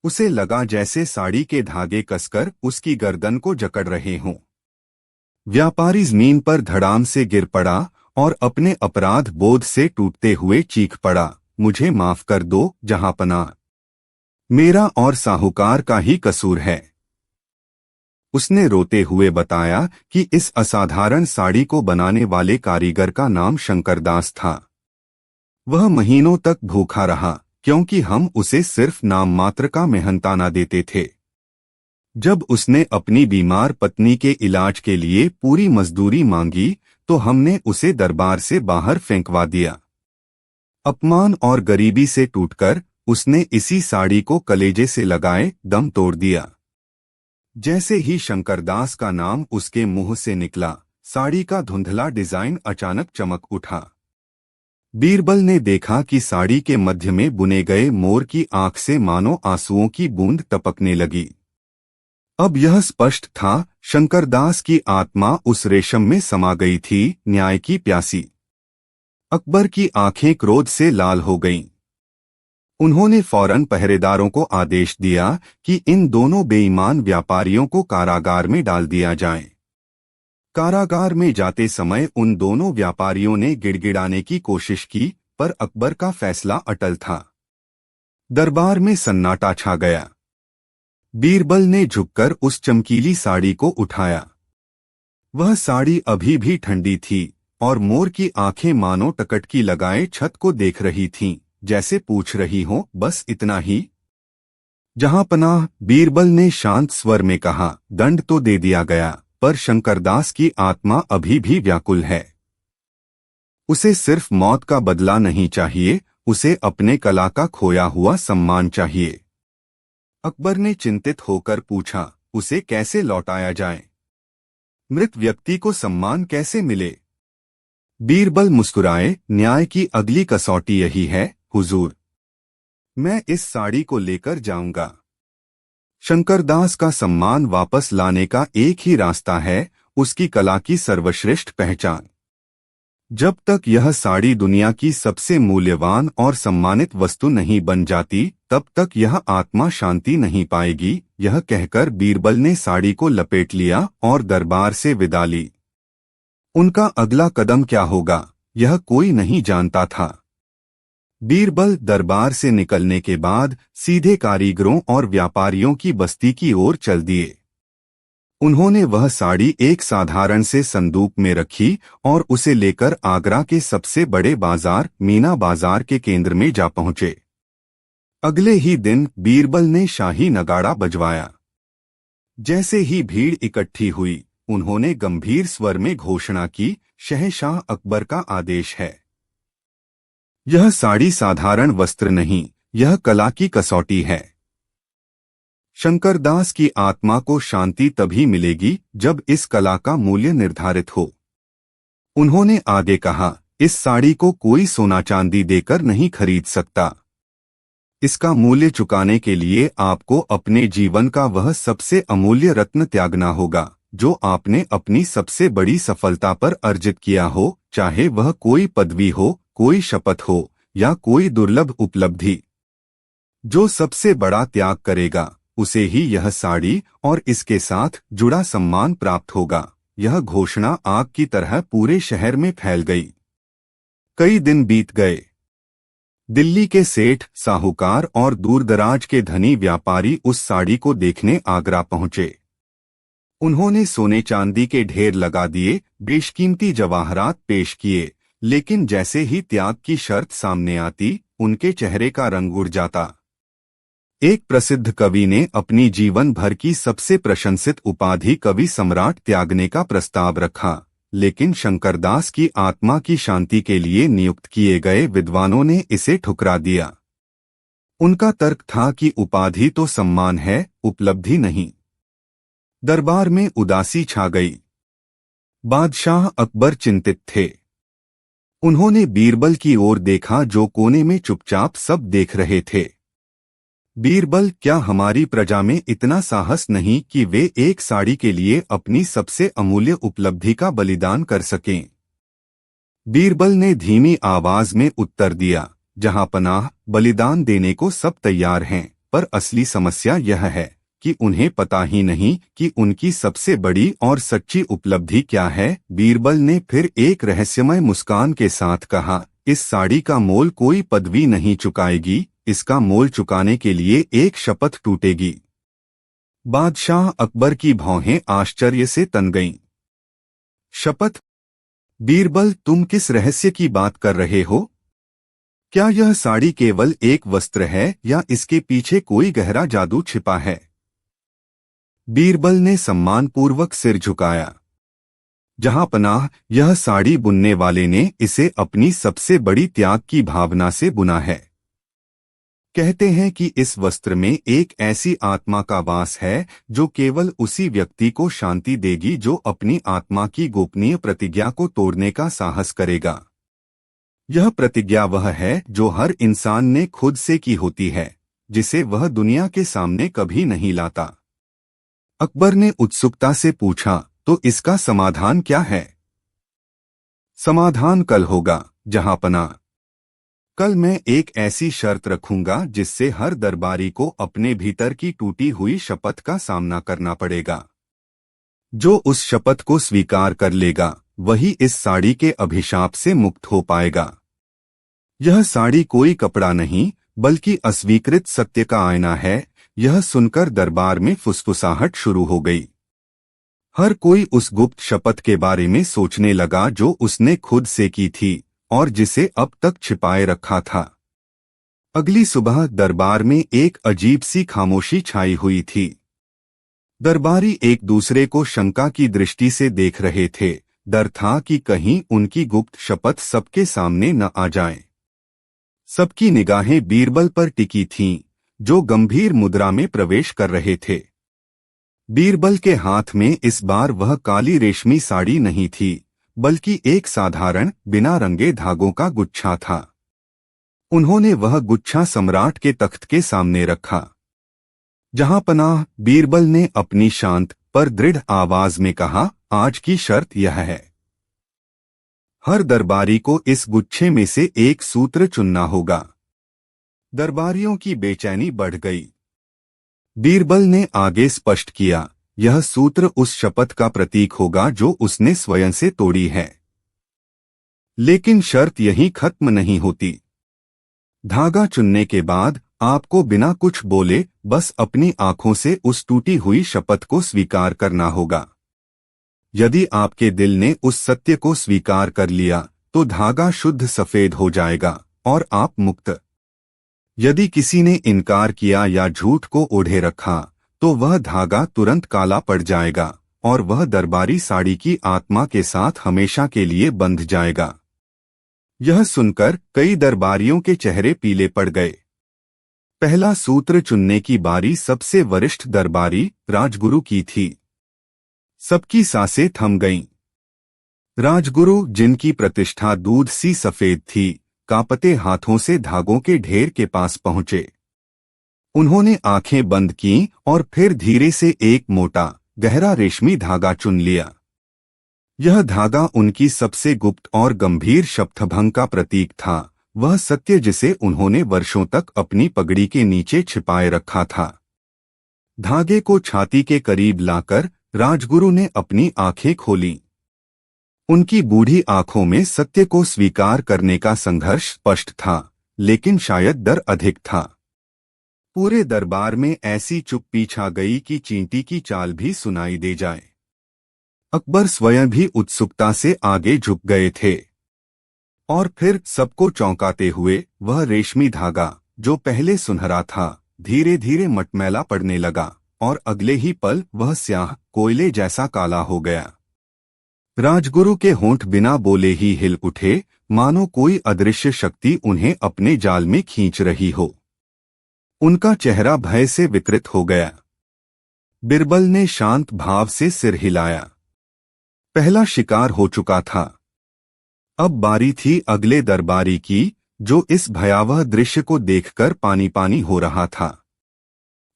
उसे लगा जैसे साड़ी के धागे कसकर उसकी गर्दन को जकड़ रहे हों। व्यापारी जमीन पर धड़ाम से गिर पड़ा और अपने अपराध बोध से टूटते हुए चीख पड़ा, मुझे माफ कर दो जहांपनाह, मेरा और साहूकार का ही कसूर है। उसने रोते हुए बताया कि इस असाधारण साड़ी को बनाने वाले कारीगर का नाम शंकरदास था। वह महीनों तक भूखा रहा क्योंकि हम उसे सिर्फ नाम मात्र का मेहनताना देते थे। जब उसने अपनी बीमार पत्नी के इलाज के लिए पूरी मजदूरी मांगी तो हमने उसे दरबार से बाहर फेंकवा दिया। अपमान और गरीबी से टूटकर उसने इसी साड़ी को कलेजे से लगाए दम तोड़ दिया। जैसे ही शंकरदास का नाम उसके मुंह से निकला, साड़ी का धुंधला डिजाइन अचानक चमक उठा। बीरबल ने देखा कि साड़ी के मध्य में बुने गए मोर की आंख से मानो आंसुओं की बूंद टपकने लगी। अब यह स्पष्ट था, शंकरदास की आत्मा उस रेशम में समा गई थी, न्याय की प्यासी। अकबर की आंखें क्रोध से लाल हो गईं। उन्होंने फौरन पहरेदारों को आदेश दिया कि इन दोनों बेईमान व्यापारियों को कारागार में डाल दिया जाए। कारागार में जाते समय उन दोनों व्यापारियों ने गिड़गिड़ाने की कोशिश की, पर अकबर का फैसला अटल था। दरबार में सन्नाटा छा गया। बीरबल ने झुककर उस चमकीली साड़ी को उठाया। वह साड़ी अभी भी ठंडी थी और मोर की आंखें मानो टकटकी लगाए छत को देख रही थीं, जैसे पूछ रही हो, बस इतना ही? जहां पनाह, बीरबल ने शांत स्वर में कहा, दंड तो दे दिया गया, पर शंकरदास की आत्मा अभी भी व्याकुल है। उसे सिर्फ मौत का बदला नहीं चाहिए, उसे अपने कला का खोया हुआ सम्मान चाहिए। अकबर ने चिंतित होकर पूछा, उसे कैसे लौटाया जाए? मृत व्यक्ति को सम्मान कैसे मिले? बीरबल मुस्कुराए, न्याय की अगली कसौटी यही है हुजूर। मैं इस साड़ी को लेकर जाऊंगा। शंकरदास का सम्मान वापस लाने का एक ही रास्ता है, उसकी कला की सर्वश्रेष्ठ पहचान। जब तक यह साड़ी दुनिया की सबसे मूल्यवान और सम्मानित वस्तु नहीं बन जाती, तब तक यह आत्मा शांति नहीं पाएगी। यह कहकर बीरबल ने साड़ी को लपेट लिया और दरबार से विदा ली। उनका अगला कदम क्या होगा, यह कोई नहीं जानता था। बीरबल दरबार से निकलने के बाद सीधे कारीगरों और व्यापारियों की बस्ती की ओर चल दिए। उन्होंने वह साड़ी एक साधारण से संदूक में रखी और उसे लेकर आगरा के सबसे बड़े बाजार मीना बाजार के केंद्र में जा पहुंचे। अगले ही दिन बीरबल ने शाही नगाड़ा बजवाया। जैसे ही भीड़ इकट्ठी हुई, उन्होंने गंभीर स्वर में घोषणा की, शहंशाह अकबर का आदेश है। यह साड़ी साधारण वस्त्र नहीं, यह कला की कसौटी है। शंकरदास की आत्मा को शांति तभी मिलेगी जब इस कला का मूल्य निर्धारित हो। उन्होंने आगे कहा, इस साड़ी को कोई सोना चांदी देकर नहीं खरीद सकता। इसका मूल्य चुकाने के लिए आपको अपने जीवन का वह सबसे अमूल्य रत्न त्यागना होगा, जो आपने अपनी सबसे बड़ी सफलता पर अर्जित किया हो, चाहे वह कोई पदवी हो, कोई शपथ हो या कोई दुर्लभ उपलब्धि। जो सबसे बड़ा त्याग करेगा, उसे ही यह साड़ी और इसके साथ जुड़ा सम्मान प्राप्त होगा। यह घोषणा आग की तरह पूरे शहर में फैल गई। कई दिन बीत गए। दिल्ली के सेठ, साहूकार और दूरदराज के धनी व्यापारी उस साड़ी को देखने आगरा पहुंचे। उन्होंने सोने चांदी के ढेर लगा दिए, बेशकीमती जवाहरात पेश किए, लेकिन जैसे ही त्याग की शर्त सामने आती, उनके चेहरे का रंग उड़ जाता। एक प्रसिद्ध कवि ने अपनी जीवन भर की सबसे प्रशंसित उपाधि कवि सम्राट त्यागने का प्रस्ताव रखा, लेकिन शंकरदास की आत्मा की शांति के लिए नियुक्त किए गए विद्वानों ने इसे ठुकरा दिया। उनका तर्क था कि उपाधि तो सम्मान है, उपलब्धि नहीं। दरबार में उदासी छा गई। बादशाह अकबर चिंतित थे। उन्होंने बीरबल की ओर देखा, जो कोने में चुपचाप सब देख रहे थे। बीरबल, क्या हमारी प्रजा में इतना साहस नहीं कि वे एक साड़ी के लिए अपनी सबसे अमूल्य उपलब्धि का बलिदान कर सकें? बीरबल ने धीमी आवाज में उत्तर दिया, जहां पनाह, बलिदान देने को सब तैयार हैं, पर असली समस्या यह है कि उन्हें पता ही नहीं कि उनकी सबसे बड़ी और सच्ची उपलब्धि क्या है। बीरबल ने फिर एक रहस्यमय मुस्कान के साथ कहा, इस साड़ी का मोल कोई पदवी नहीं चुकाएगी, इसका मोल चुकाने के लिए एक शपथ टूटेगी। बादशाह अकबर की भौहें आश्चर्य से तन गईं। शपथ? बीरबल, तुम किस रहस्य की बात कर रहे हो? क्या यह साड़ी केवल एक वस्त्र है या इसके पीछे कोई गहरा जादू छिपा है? बीरबल ने सम्मानपूर्वक सिर झुकाया। जहां पनाह, यह साड़ी बुनने वाले ने इसे अपनी सबसे बड़ी त्याग की भावना से बुना है। कहते हैं कि इस वस्त्र में एक ऐसी आत्मा का वास है जो केवल उसी व्यक्ति को शांति देगी जो अपनी आत्मा की गोपनीय प्रतिज्ञा को तोड़ने का साहस करेगा। यह प्रतिज्ञा वह है जो हर इंसान ने खुद से की होती है, जिसे वह दुनिया के सामने कभी नहीं लाता। अकबर ने उत्सुकता से पूछा, तो इसका समाधान क्या है? समाधान कल होगा, जहांपना। कल मैं एक ऐसी शर्त रखूंगा जिससे हर दरबारी को अपने भीतर की टूटी हुई शपथ का सामना करना पड़ेगा। जो उस शपथ को स्वीकार कर लेगा वही इस साड़ी के अभिशाप से मुक्त हो पाएगा। यह साड़ी कोई कपड़ा नहीं बल्कि अस्वीकृत सत्य का आईना है। यह सुनकर दरबार में फुसफुसाहट शुरू हो गई। हर कोई उस गुप्त शपथ के बारे में सोचने लगा जो उसने खुद से की थी और जिसे अब तक छिपाए रखा था। अगली सुबह दरबार में एक अजीब सी खामोशी छाई हुई थी। दरबारी एक दूसरे को शंका की दृष्टि से देख रहे थे। डर था कि कहीं उनकी गुप्त शपथ सबके सामने न आ जाए। सबकी निगाहें बीरबल पर टिकी थीं, जो गंभीर मुद्रा में प्रवेश कर रहे थे। बीरबल के हाथ में इस बार वह काली रेशमी साड़ी नहीं थी, बल्कि एक साधारण बिना रंगे धागों का गुच्छा था। उन्होंने वह गुच्छा सम्राट के तख्त के सामने रखा। जहांपनाह, बीरबल ने अपनी शांत पर दृढ़ आवाज में कहा, आज की शर्त यह है, हर दरबारी को इस गुच्छे में से एक सूत्र चुनना होगा। दरबारियों की बेचैनी बढ़ गई। बीरबल ने आगे स्पष्ट किया, यह सूत्र उस शपथ का प्रतीक होगा जो उसने स्वयं से तोड़ी है। लेकिन शर्त यहीं खत्म नहीं होती। धागा चुनने के बाद आपको बिना कुछ बोले बस अपनी आंखों से उस टूटी हुई शपथ को स्वीकार करना होगा। यदि आपके दिल ने उस सत्य को स्वीकार कर लिया तो धागा शुद्ध सफेद हो जाएगा और आप मुक्त। यदि किसी ने इनकार किया या झूठ को ओढ़े रखा तो वह धागा तुरंत काला पड़ जाएगा और वह दरबारी साड़ी की आत्मा के साथ हमेशा के लिए बंध जाएगा। यह सुनकर कई दरबारियों के चेहरे पीले पड़ गए। पहला सूत्र चुनने की बारी सबसे वरिष्ठ दरबारी राजगुरु की थी। सबकी सांसें थम गईं। राजगुरु, जिनकी प्रतिष्ठा दूध सी सफेद थी, कांपते हाथों से धागों के ढेर के पास पहुंचे। उन्होंने आंखें बंद कीं और फिर धीरे से एक मोटा गहरा रेशमी धागा चुन लिया। यह धागा उनकी सबसे गुप्त और गंभीर शपथभंग का प्रतीक था, वह सत्य जिसे उन्होंने वर्षों तक अपनी पगड़ी के नीचे छिपाए रखा था। धागे को छाती के करीब लाकर राजगुरु ने अपनी आंखें खोलीं। उनकी बूढ़ी आंखों में सत्य को स्वीकार करने का संघर्ष स्पष्ट था, लेकिन शायद डर अधिक था। पूरे दरबार में ऐसी चुप्पी छा गई कि चींटी की चाल भी सुनाई दे जाए। अकबर स्वयं भी उत्सुकता से आगे झुक गए थे। और फिर सबको चौंकाते हुए वह रेशमी धागा, जो पहले सुनहरा था, धीरे धीरे मटमैला पड़ने लगा और अगले ही पल वह स्याह कोयले जैसा काला हो गया। राजगुरु के होंठ बिना बोले ही हिल उठे, मानो कोई अदृश्य शक्ति उन्हें अपने जाल में खींच रही हो। उनका चेहरा भय से विकृत हो गया। बीरबल ने शांत भाव से सिर हिलाया। पहला शिकार हो चुका था। अब बारी थी अगले दरबारी की, जो इस भयावह दृश्य को देखकर पानी पानी हो रहा था।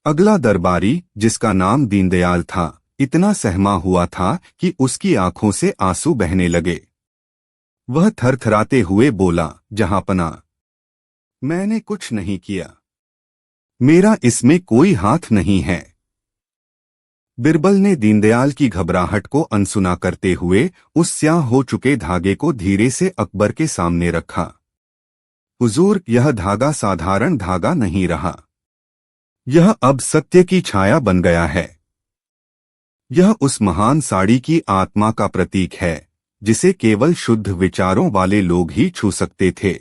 अगला दरबारी, जिसका नाम दीनदयाल था, इतना सहमा हुआ था कि उसकी आंखों से आंसू बहने लगे। वह थरथराते हुए बोला, जहांपना, मैंने कुछ नहीं किया, मेरा इसमें कोई हाथ नहीं है। बीरबल ने दीनदयाल की घबराहट को अनसुना करते हुए उस स्याह हो चुके धागे को धीरे से अकबर के सामने रखा। हुजूर, यह धागा साधारण धागा नहीं रहा। यह अब सत्य की छाया बन गया है। यह उस महान साड़ी की आत्मा का प्रतीक है, जिसे केवल शुद्ध विचारों वाले लोग ही छू सकते थे।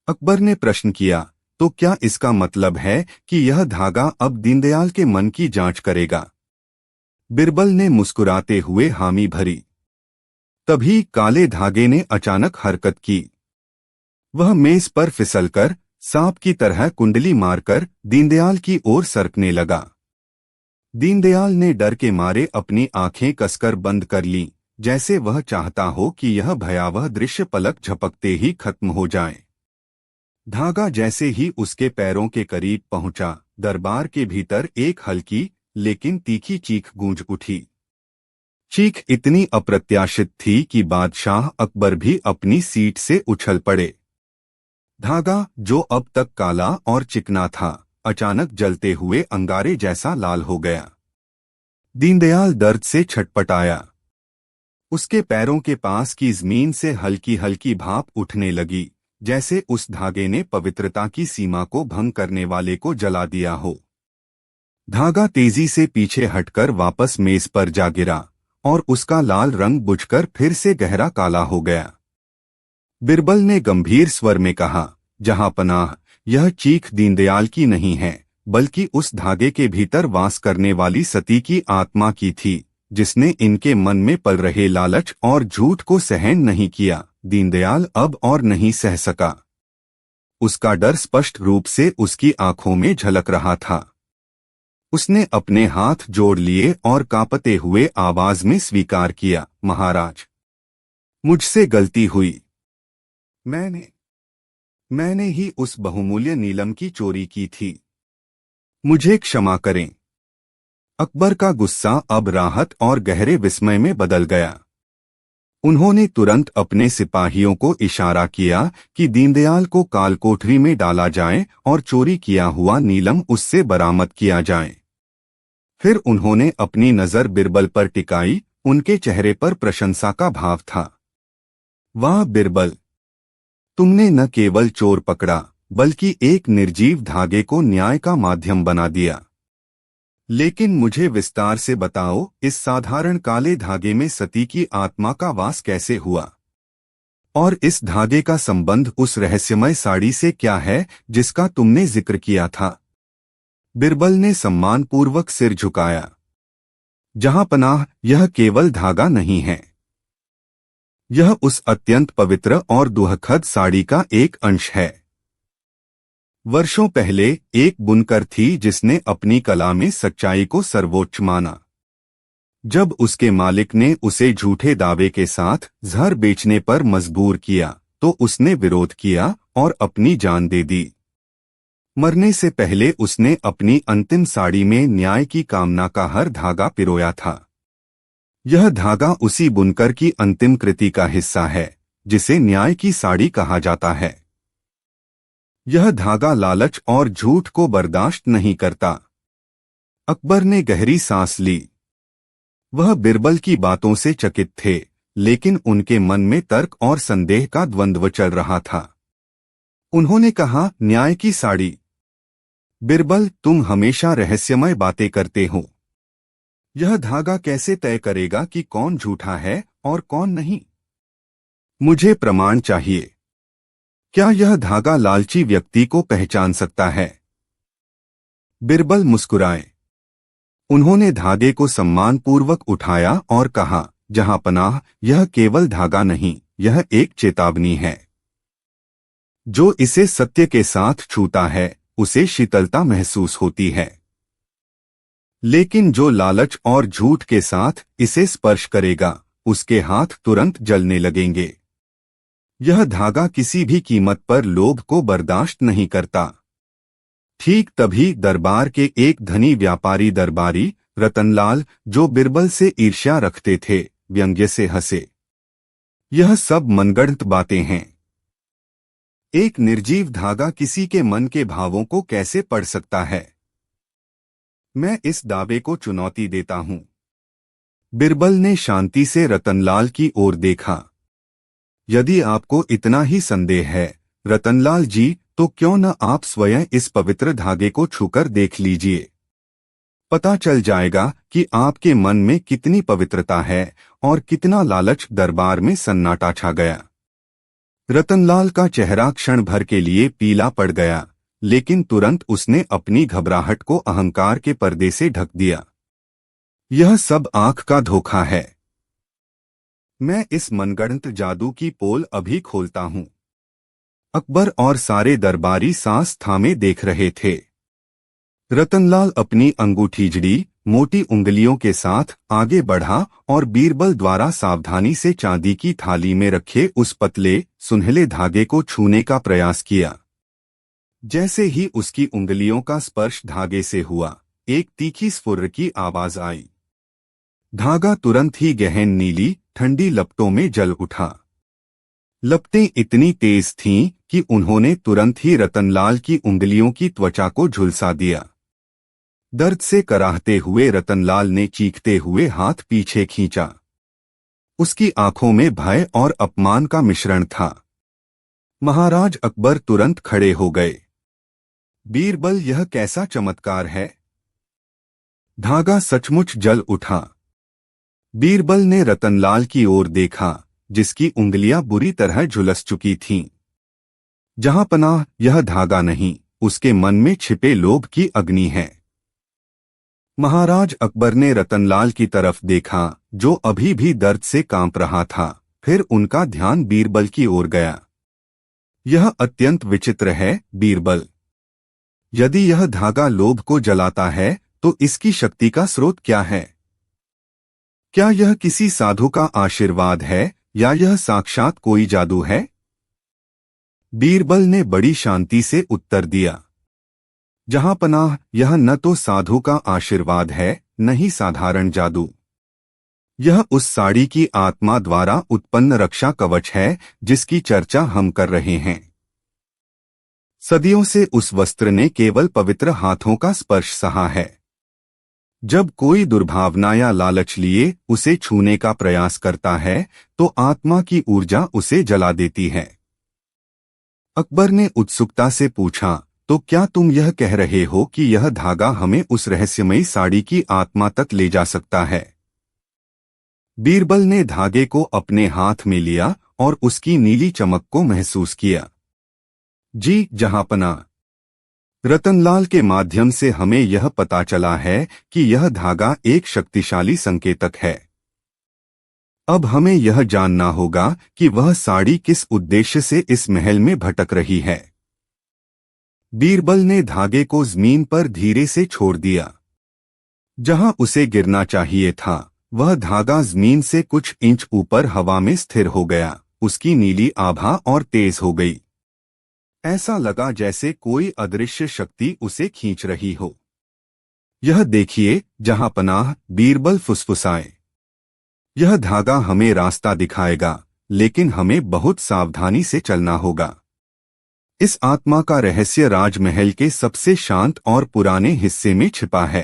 अकबर ने प्रश्न किया, तो क्या इसका मतलब है कि यह धागा अब दीनदयाल के मन की जांच करेगा? बिरबल ने मुस्कुराते हुए हामी भरी। तभी काले धागे ने अचानक हरकत की। वह मेज पर फिसलकर सांप की तरह कुंडली मारकर दीनदयाल की ओर सरकने लगा। दीनदयाल ने डर के मारे अपनी आंखें कसकर बंद कर लीं, जैसे वह चाहता हो कि यह भयावह दृश्य पलक झपकते ही खत्म हो जाए। धागा जैसे ही उसके पैरों के करीब पहुंचा, दरबार के भीतर एक हल्की लेकिन तीखी चीख गूंज उठी। चीख इतनी अप्रत्याशित थी कि बादशाह अकबर भी अपनी सीट से उछल पड़े। धागा, जो अब तक काला और चिकना था, अचानक जलते हुए अंगारे जैसा लाल हो गया। दीनदयाल दर्द से छटपटाया। उसके पैरों के पास की जमीन से हल्की हल्की भाप उठने लगी, जैसे उस धागे ने पवित्रता की सीमा को भंग करने वाले को जला दिया हो। धागा तेजी से पीछे हटकर वापस मेज पर जा गिरा और उसका लाल रंग बुझकर फिर से गहरा काला हो गया। बिरबल ने गंभीर स्वर में कहा, जहां पनाह, यह चीख दीनदयाल की नहीं है, बल्कि उस धागे के भीतर वास करने वाली सती की आत्मा की थी, जिसने इनके मन में पल रहे लालच और झूठ को सहन नहीं किया। दीनदयाल अब और नहीं सह सका। उसका डर स्पष्ट रूप से उसकी आंखों में झलक रहा था। उसने अपने हाथ जोड़ लिए और कांपते हुए आवाज में स्वीकार किया, महाराज, मुझसे गलती हुई। मैंने ही उस बहुमूल्य नीलम की चोरी की थी। मुझे क्षमा करें। अकबर का गुस्सा अब राहत और गहरे विस्मय में बदल गया। उन्होंने तुरंत अपने सिपाहियों को इशारा किया कि दीनदयाल को कालकोठरी में डाला जाए और चोरी किया हुआ नीलम उससे बरामद किया जाए। फिर उन्होंने अपनी नजर बिरबल पर टिकाई। उनके चेहरे पर प्रशंसा का भाव था। वाह बिरबल, तुमने न केवल चोर पकड़ा, बल्कि एक निर्जीव धागे को न्याय का माध्यम बना दिया। लेकिन मुझे विस्तार से बताओ, इस साधारण काले धागे में सती की आत्मा का वास कैसे हुआ? और इस धागे का संबंध उस रहस्यमय साड़ी से क्या है जिसका तुमने जिक्र किया था? बिरबल ने सम्मानपूर्वक सिर झुकाया। जहां पनाह, यह केवल धागा नहीं है। यह उस अत्यंत पवित्र और दुखद साड़ी का एक अंश है। वर्षों पहले एक बुनकर थी जिसने अपनी कला में सच्चाई को सर्वोच्च माना। जब उसके मालिक ने उसे झूठे दावे के साथ जहर बेचने पर मजबूर किया, तो उसने विरोध किया और अपनी जान दे दी। मरने से पहले उसने अपनी अंतिम साड़ी में न्याय की कामना का हर धागा पिरोया था। यह धागा उसी बुनकर की अंतिम कृति का हिस्सा है, जिसे न्याय की साड़ी कहा जाता है। यह धागा लालच और झूठ को बर्दाश्त नहीं करता। अकबर ने गहरी सांस ली। वह बिरबल की बातों से चकित थे, लेकिन उनके मन में तर्क और संदेह का द्वंद्व चल रहा था। उन्होंने कहा, न्याय की साड़ी? बिरबल, तुम हमेशा रहस्यमय बातें करते हो। यह धागा कैसे तय करेगा कि कौन झूठा है और कौन नहीं? मुझे प्रमाण चाहिए। क्या यह धागा लालची व्यक्ति को पहचान सकता है? बिरबल मुस्कुराए। उन्होंने धागे को सम्मानपूर्वक उठाया और कहा, जहां पनाह, यह केवल धागा नहीं, यह एक चेतावनी है। जो इसे सत्य के साथ छूता है, उसे शीतलता महसूस होती है। लेकिन जो लालच और झूठ के साथ इसे स्पर्श करेगा, उसके हाथ तुरंत जलने लगेंगे। यह धागा किसी भी कीमत पर लोभ को बर्दाश्त नहीं करता। ठीक तभी दरबार के एक धनी व्यापारी दरबारी रतनलाल, जो बिरबल से ईर्ष्या रखते थे, व्यंग्य से हंसे। यह सब मनगढ़ंत बातें हैं। एक निर्जीव धागा किसी के मन के भावों को कैसे पढ़ सकता है? मैं इस दावे को चुनौती देता हूं। बिरबल ने शांति से रतनलाल की ओर देखा। यदि आपको इतना ही संदेह है रतनलाल जी, तो क्यों न आप स्वयं इस पवित्र धागे को छूकर देख लीजिए। पता चल जाएगा कि आपके मन में कितनी पवित्रता है और कितना लालच। दरबार में सन्नाटा छा गया। रतनलाल का चेहरा क्षण भर के लिए पीला पड़ गया, लेकिन तुरंत उसने अपनी घबराहट को अहंकार के पर्दे से ढक दिया। यह सब आंख का धोखा है। मैं इस मनगढ़ंत जादू की पोल अभी खोलता हूं। अकबर और सारे दरबारी सांस थामे देख रहे थे। रतनलाल अपनी अंगूठीजड़ी मोटी उंगलियों के साथ आगे बढ़ा और बीरबल द्वारा सावधानी से चांदी की थाली में रखे उस पतले सुनहले धागे को छूने का प्रयास किया। जैसे ही उसकी उंगलियों का स्पर्श धागे से हुआ, एक तीखी स्फुर्र की आवाज आई। धागा तुरंत ही गहन नीली ठंडी लपटों में जल उठा। लपटें इतनी तेज थीं कि उन्होंने तुरंत ही रतनलाल की उंगलियों की त्वचा को झुलसा दिया। दर्द से कराहते हुए रतनलाल ने चीखते हुए हाथ पीछे खींचा। उसकी आंखों में भय और अपमान का मिश्रण था। महाराज अकबर तुरंत खड़े हो गए। बीरबल, यह कैसा चमत्कार है? धागा सचमुच जल उठा। बीरबल ने रतनलाल की ओर देखा, जिसकी उंगलियां बुरी तरह झुलस चुकी थीं। जहांपनाह, यह धागा नहीं, उसके मन में छिपे लोभ की अग्नि है। महाराज अकबर ने रतनलाल की तरफ देखा, जो अभी भी दर्द से कांप रहा था। फिर उनका ध्यान बीरबल की ओर गया। यह अत्यंत विचित्र है, बीरबल। यदि यह धागा लोभ को जलाता है, तो इसकी शक्ति का स्रोत क्या है? क्या यह किसी साधु का आशीर्वाद है, या यह साक्षात कोई जादू है? बीरबल ने बड़ी शांति से उत्तर दिया। जहांपनाह, यह न तो साधु का आशीर्वाद है, न ही साधारण जादू। यह उस साड़ी की आत्मा द्वारा उत्पन्न रक्षा कवच है, जिसकी चर्चा हम कर रहे हैं। सदियों से उस वस्त्र ने केवल पवित्र हाथों का स्पर्श सहा है। जब कोई दुर्भावना या लालच लिए उसे छूने का प्रयास करता है, तो आत्मा की ऊर्जा उसे जला देती है। अकबर ने उत्सुकता से पूछा, तो क्या तुम यह कह रहे हो कि यह धागा हमें उस रहस्यमयी साड़ी की आत्मा तक ले जा सकता है? बीरबल ने धागे को अपने हाथ में लिया और उसकी नीली चमक को महसूस किया। जी जहांपनाह, रतनलाल के माध्यम से हमें यह पता चला है कि यह धागा एक शक्तिशाली संकेतक है। अब हमें यह जानना होगा कि वह साड़ी किस उद्देश्य से इस महल में भटक रही है। बीरबल ने धागे को जमीन पर धीरे से छोड़ दिया। जहां उसे गिरना चाहिए था, वह धागा जमीन से कुछ इंच ऊपर हवा में स्थिर हो गया। उसकी नीली आभा और तेज हो गई। ऐसा लगा जैसे कोई अदृश्य शक्ति उसे खींच रही हो। यह देखिए जहांपनाह, बीरबल फुसफुसाए। यह धागा हमें रास्ता दिखाएगा, लेकिन हमें बहुत सावधानी से चलना होगा। इस आत्मा का रहस्य राजमहल के सबसे शांत और पुराने हिस्से में छिपा है।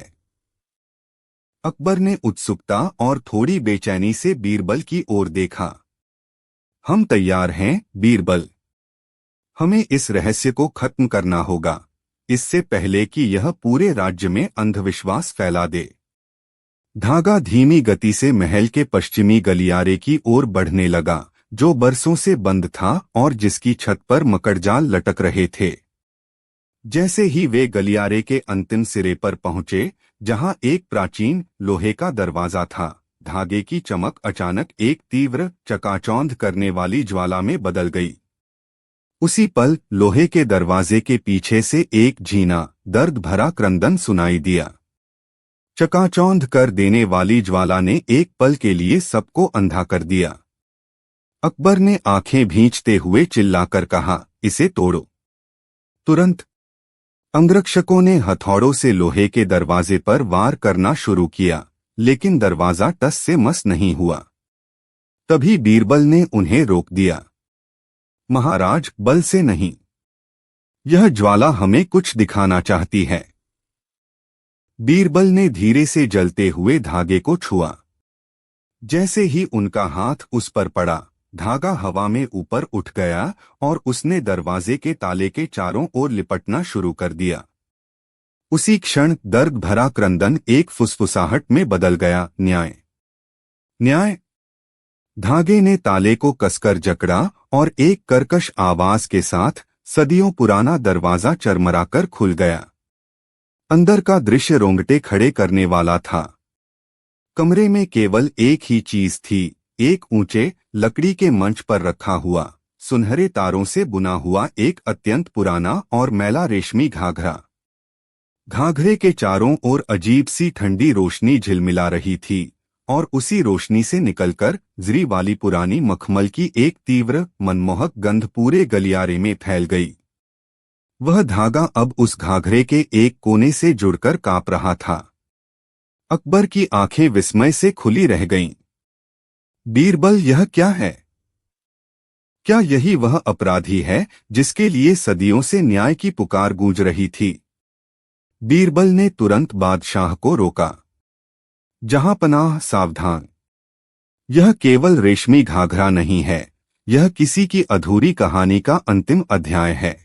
अकबर ने उत्सुकता और थोड़ी बेचैनी से बीरबल की ओर देखा। हम तैयार हैं, बीरबल। हमें इस रहस्य को खत्म करना होगा, इससे पहले कि यह पूरे राज्य में अंधविश्वास फैला दे। धागा धीमी गति से महल के पश्चिमी गलियारे की ओर बढ़ने लगा, जो बरसों से बंद था और जिसकी छत पर मकड़जाल लटक रहे थे। जैसे ही वे गलियारे के अंतिम सिरे पर पहुंचे, जहां एक प्राचीन लोहे का दरवाजा था, धागे की चमक अचानक एक तीव्र चकाचौंध करने वाली ज्वाला में बदल गई। उसी पल लोहे के दरवाजे के पीछे से एक झीना दर्द भरा क्रंदन सुनाई दिया। चकाचौंध कर देने वाली ज्वाला ने एक पल के लिए सबको अंधा कर दिया। अकबर ने आंखें भींचते हुए चिल्लाकर कहा, इसे तोड़ो। तुरंत अंगरक्षकों ने हथौड़ों से लोहे के दरवाजे पर वार करना शुरू किया, लेकिन दरवाजा टस से मस नहीं हुआ। तभी बीरबल ने उन्हें रोक दिया। महाराज, बल से नहीं। यह ज्वाला हमें कुछ दिखाना चाहती है। बीरबल ने धीरे से जलते हुए धागे को छुआ। जैसे ही उनका हाथ उस पर पड़ा, धागा हवा में ऊपर उठ गया और उसने दरवाजे के ताले के चारों ओर लिपटना शुरू कर दिया। उसी क्षण दर्द भरा क्रंदन एक फुसफुसाहट में बदल गया, न्याय, न्याय। धागे ने ताले को कसकर जकड़ा और एक कर्कश आवाज के साथ सदियों पुराना दरवाजा चरमराकर खुल गया। अंदर का दृश्य रोंगटे खड़े करने वाला था। कमरे में केवल एक ही चीज थी, एक ऊंचे लकड़ी के मंच पर रखा हुआ सुनहरे तारों से बुना हुआ एक अत्यंत पुराना और मैला रेशमी घाघरा। घाघरे के चारों ओर अजीब सी ठंडी रोशनी झिलमिला रही थी और उसी रोशनी से निकलकर जरी वाली पुरानी मखमल की एक तीव्र मनमोहक गंध पूरे गलियारे में फैल गई। वह धागा अब उस घाघरे के एक कोने से जुड़कर कांप रहा था। अकबर की आंखें विस्मय से खुली रह गईं। बीरबल, यह क्या है? क्या यही वह अपराधी है जिसके लिए सदियों से न्याय की पुकार गूंज रही थी? बीरबल ने तुरंत बादशाह को रोका। जहांपनाह, सावधान। यह केवल रेशमी घाघरा नहीं है, यह किसी की अधूरी कहानी का अंतिम अध्याय है।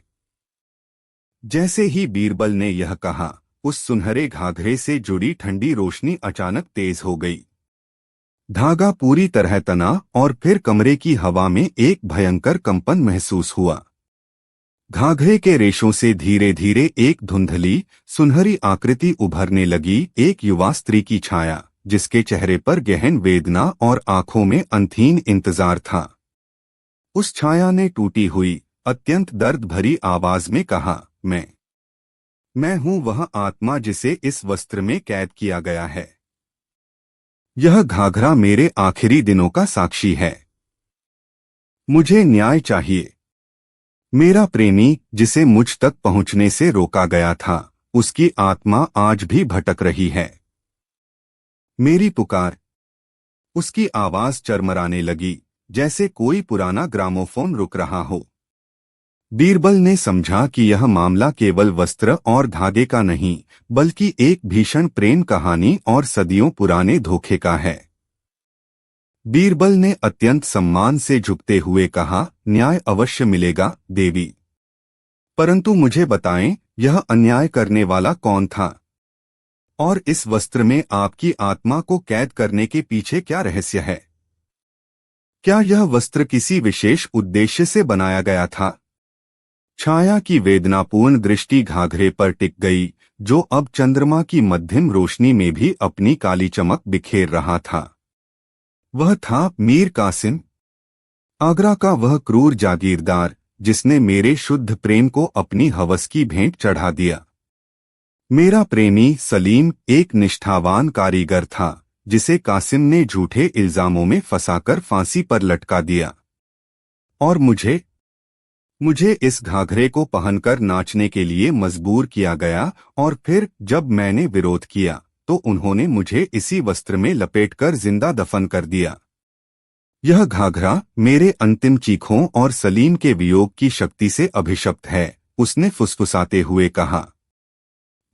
जैसे ही बीरबल ने यह कहा, उस सुनहरे घाघरे से जुड़ी ठंडी रोशनी अचानक तेज हो गई। धागा पूरी तरह तना और फिर कमरे की हवा में एक भयंकर कंपन महसूस हुआ। घाघरे के रेशों से धीरे धीरे एक धुंधली सुनहरी आकृति उभरने लगी, एक युवा स्त्री की छाया, जिसके चेहरे पर गहन वेदना और आंखों में अंतहीन इंतजार था। उस छाया ने टूटी हुई अत्यंत दर्द भरी आवाज में कहा, मैं हूं वह आत्मा जिसे इस वस्त्र में कैद किया गया है। यह घाघरा मेरे आखिरी दिनों का साक्षी है। मुझे न्याय चाहिए। मेरा प्रेमी, जिसे मुझ तक पहुंचने से रोका गया था, उसकी आत्मा आज भी भटक रही है। मेरी पुकार। उसकी आवाज चरमराने लगी, जैसे कोई पुराना ग्रामोफोन रुक रहा हो। बीरबल ने समझा कि यह मामला केवल वस्त्र और धागे का नहीं, बल्कि एक भीषण प्रेम कहानी और सदियों पुराने धोखे का है। बीरबल ने अत्यंत सम्मान से झुकते हुए कहा, न्याय अवश्य मिलेगा देवी, परंतु मुझे बताएं, यह अन्याय करने वाला कौन था? और इस वस्त्र में आपकी आत्मा को कैद करने के पीछे क्या रहस्य है? क्या यह वस्त्र किसी विशेष उद्देश्य से बनाया गया था? छाया की वेदनापूर्ण दृष्टि घाघरे पर टिक गई, जो अब चंद्रमा की मध्यम रोशनी में भी अपनी काली चमक बिखेर रहा था। वह था मीर कासिम, आगरा का वह क्रूर जागीरदार जिसने मेरे शुद्ध प्रेम को अपनी हवस की भेंट चढ़ा दिया। मेरा प्रेमी सलीम एक निष्ठावान कारीगर था, जिसे कासिम ने झूठे इल्जामों में फंसाकर फांसी पर लटका दिया। और मुझे इस घाघरे को पहनकर नाचने के लिए मजबूर किया गया, और फिर जब मैंने विरोध किया तो उन्होंने मुझे इसी वस्त्र में लपेटकर जिंदा दफन कर दिया। यह घाघरा मेरे अंतिम चीखों और सलीम के वियोग की शक्ति से अभिशप्त है, उसने फुसफुसाते हुए कहा।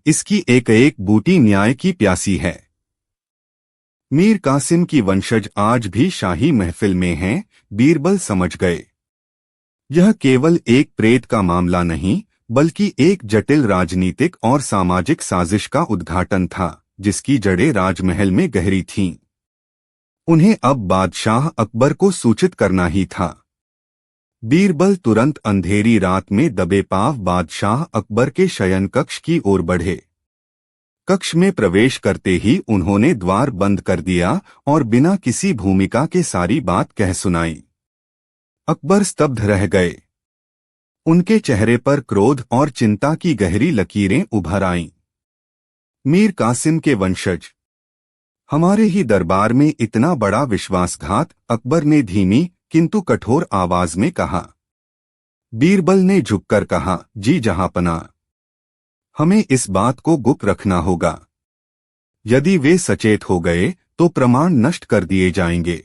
इसकी एक एक बूटी न्याय की प्यासी है। मीर कासिम की वंशज आज भी शाही महफिल में हैं, बीरबल समझ गए। यह केवल एक प्रेत का मामला नहीं, बल्कि एक जटिल राजनीतिक और सामाजिक साजिश का उद्घाटन था, जिसकी जड़ें राजमहल में गहरी थीं। उन्हें अब बादशाह अकबर को सूचित करना ही था। बीरबल तुरंत अंधेरी रात में दबे पांव बादशाह अकबर के शयन कक्ष की ओर बढ़े। कक्ष में प्रवेश करते ही उन्होंने द्वार बंद कर दिया और बिना किसी भूमिका के सारी बात कह सुनाई। अकबर स्तब्ध रह गए। उनके चेहरे पर क्रोध और चिंता की गहरी लकीरें उभर आईं। मीर कासिम के वंशज, हमारे ही दरबार में इतना बड़ा विश्वासघात, अकबर ने धीमी किंतु कठोर आवाज में कहा। बीरबल ने झुककर कहा, जी जहांपनाह, हमें इस बात को गुप्त रखना होगा। यदि वे सचेत हो गए तो प्रमाण नष्ट कर दिए जाएंगे।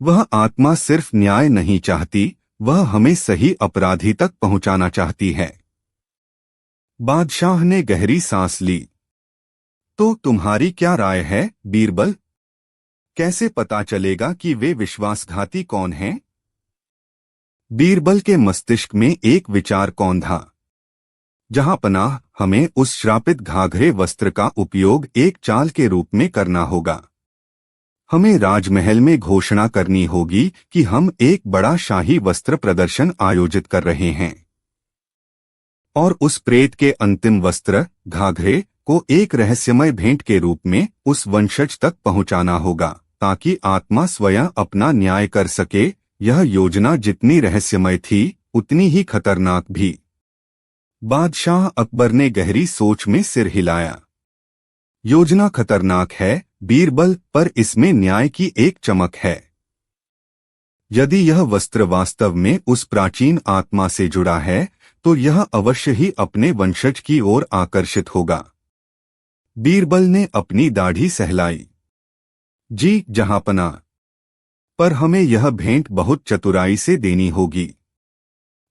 वह आत्मा सिर्फ न्याय नहीं चाहती, वह हमें सही अपराधी तक पहुंचाना चाहती है। बादशाह ने गहरी सांस ली। तो तुम्हारी क्या राय है बीरबल? कैसे पता चलेगा कि वे विश्वासघाती कौन हैं? बीरबल के मस्तिष्क में एक विचार कौन था। जहांपनाह, हमें उस श्रापित घाघरे वस्त्र का उपयोग एक चाल के रूप में करना होगा। हमें राजमहल में घोषणा करनी होगी कि हम एक बड़ा शाही वस्त्र प्रदर्शन आयोजित कर रहे हैं और उस प्रेत के अंतिम वस्त्र घाघरे को एक रहस्यमय भेंट के रूप में उस वंशज तक पहुंचाना होगा ताकि आत्मा स्वयं अपना न्याय कर सके। यह योजना जितनी रहस्यमय थी उतनी ही खतरनाक भी। बादशाह अकबर ने गहरी सोच में सिर हिलाया। योजना खतरनाक है बीरबल, पर इसमें न्याय की एक चमक है। यदि यह वस्त्र वास्तव में उस प्राचीन आत्मा से जुड़ा है तो यह अवश्य ही अपने वंशज की ओर आकर्षित होगा। बीरबल ने अपनी दाढ़ी सहलाई। जी जहांपना, पर हमें यह भेंट बहुत चतुराई से देनी होगी।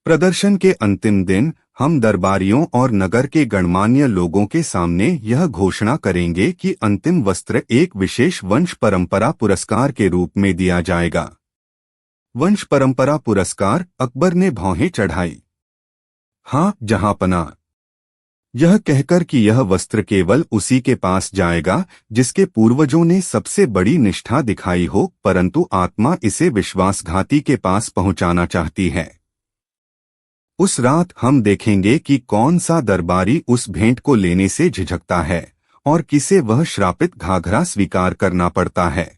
प्रदर्शन के अंतिम दिन हम दरबारियों और नगर के गणमान्य लोगों के सामने यह घोषणा करेंगे कि अंतिम वस्त्र एक विशेष वंश परंपरा पुरस्कार के रूप में दिया जाएगा। वंश परंपरा पुरस्कार? अकबर ने भौहें चढ़ाई। हाँ जहांपना। यह कहकर कि यह वस्त्र केवल उसी के पास जाएगा जिसके पूर्वजों ने सबसे बड़ी निष्ठा दिखाई हो, परंतु आत्मा इसे विश्वासघाती के पास पहुंचाना चाहती है। उस रात हम देखेंगे कि कौन सा दरबारी उस भेंट को लेने से झिझकता है और किसे वह श्रापित घाघरा स्वीकार करना पड़ता है।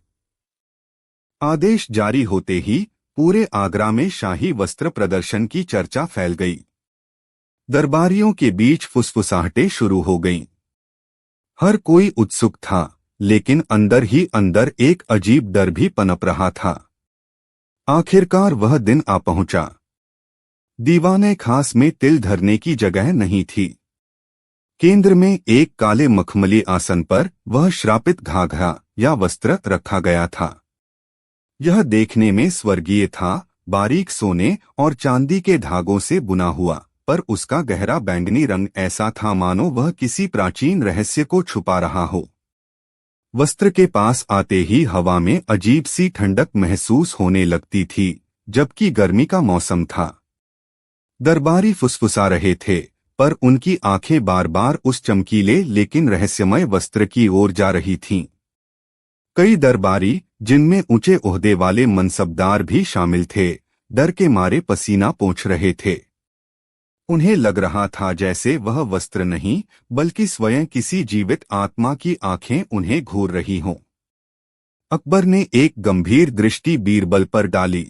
आदेश जारी होते ही पूरे आगरा में शाही वस्त्र प्रदर्शन की चर्चा फैल गई। दरबारियों के बीच फुसफुसाहटें शुरू हो गईं। हर कोई उत्सुक था, लेकिन अंदर ही अंदर एक अजीब डर भी पनप रहा था। आखिरकार वह दिन आ पहुंचा। दीवाने खास में तिल धरने की जगह नहीं थी। केंद्र में एक काले मखमली आसन पर वह श्रापित घाघरा या वस्त्र रखा गया था। यह देखने में स्वर्गीय था, बारीक सोने और चांदी के धागों से बुना हुआ, पर उसका गहरा बैंगनी रंग ऐसा था मानो वह किसी प्राचीन रहस्य को छुपा रहा हो। वस्त्र के पास आते ही हवा में अजीब सी ठंडक महसूस होने लगती थी, जबकि गर्मी का मौसम था। दरबारी फुसफुसा रहे थे, पर उनकी आंखें बार बार उस चमकीले लेकिन रहस्यमय वस्त्र की ओर जा रही थीं। कई दरबारी, जिनमें ऊंचे ओहदे वाले मनसबदार भी शामिल थे, डर के मारे पसीना पोंछ रहे थे। उन्हें लग रहा था जैसे वह वस्त्र नहीं बल्कि स्वयं किसी जीवित आत्मा की आंखें उन्हें घूर रही हों। अकबर ने एक गंभीर दृष्टि बीरबल पर डाली।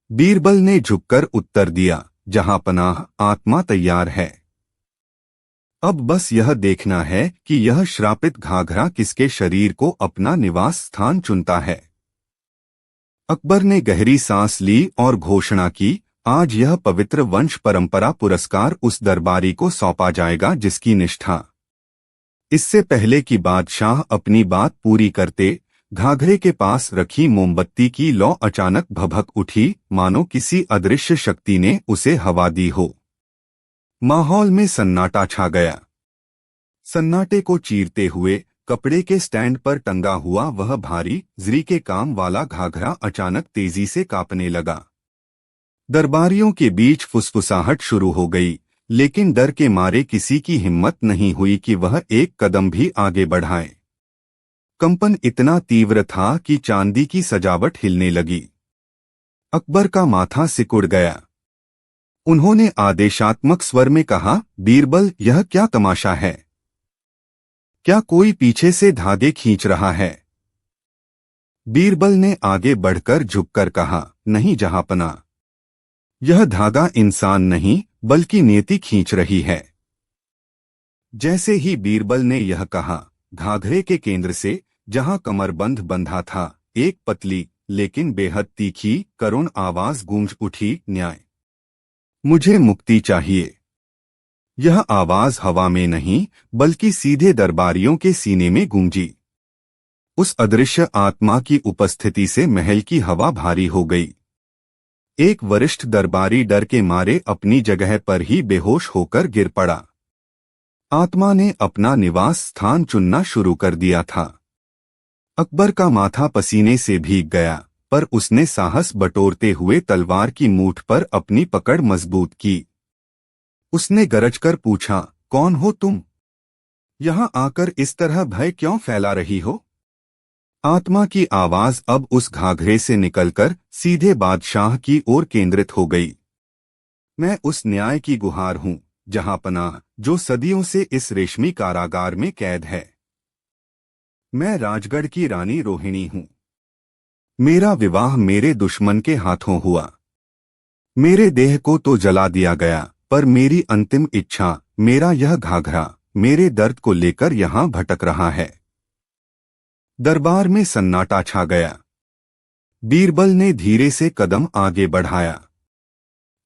बीरबल ने झुककर उत्तर दिया, जहांपनाह, आत्मा तैयार है। अब बस यह देखना है कि यह श्रापित घाघरा किसके शरीर को अपना निवास स्थान चुनता है। अकबर ने गहरी सांस ली और घोषणा की, आज यह पवित्र वंश परंपरा पुरस्कार उस दरबारी को सौंपा जाएगा जिसकी निष्ठा। इससे पहले कि बादशाह अपनी बात पूरी करते, घाघरे के पास रखी मोमबत्ती की लौ अचानक भभक उठी, मानो किसी अदृश्य शक्ति ने उसे हवा दी हो। माहौल में सन्नाटा छा गया। सन्नाटे को चीरते हुए कपड़े के स्टैंड पर टंगा हुआ वह भारी जरी के काम वाला घाघरा अचानक तेजी से कांपने लगा। दरबारियों के बीच फुसफुसाहट शुरू हो गई, लेकिन डर के मारे किसी की हिम्मत नहीं हुई कि वह एक कदम भी आगे बढ़ाए। कंपन इतना तीव्र था कि चांदी की सजावट हिलने लगी। अकबर का माथा सिकुड़ गया। उन्होंने आदेशात्मक स्वर में कहा, बीरबल, यह क्या तमाशा है? क्या कोई पीछे से धागे खींच रहा है? बीरबल ने आगे बढ़कर झुककर कहा, नहीं जहांपना, यह धागा इंसान नहीं बल्कि नियति खींच रही है। जैसे ही बीरबल ने यह कहा, घाघरे के केंद्र से, जहां कमरबंद बंधा था, एक पतली लेकिन बेहद तीखी करुण आवाज गूंज उठी, न्याय, मुझे मुक्ति चाहिए। यह आवाज हवा में नहीं बल्कि सीधे दरबारियों के सीने में गूंजी। उस अदृश्य आत्मा की उपस्थिति से महल की हवा भारी हो गई। एक वरिष्ठ दरबारी डर के मारे अपनी जगह पर ही बेहोश होकर गिर पड़ा। आत्मा ने अपना निवास स्थान चुनना शुरू कर दिया था। अकबर का माथा पसीने से भीग गया, पर उसने साहस बटोरते हुए तलवार की मूठ पर अपनी पकड़ मजबूत की। उसने गरजकर पूछा, कौन हो तुम? यहां आकर इस तरह भय क्यों फैला रही हो? आत्मा की आवाज अब उस घाघरे से निकलकर सीधे बादशाह की ओर केंद्रित हो गई। मैं उस न्याय की गुहार हूँ, जहां पनाह, जो सदियों से इस रेशमी कारागार में कैद है। मैं राजगढ़ की रानी रोहिणी हूँ। मेरा विवाह मेरे दुश्मन के हाथों हुआ। मेरे देह को तो जला दिया गया, पर मेरी अंतिम इच्छा, मेरा यह घाघरा, मेरे दर्द को लेकर यहाँ भटक रहा है। दरबार में सन्नाटा छा गया। बीरबल ने धीरे से कदम आगे बढ़ाया।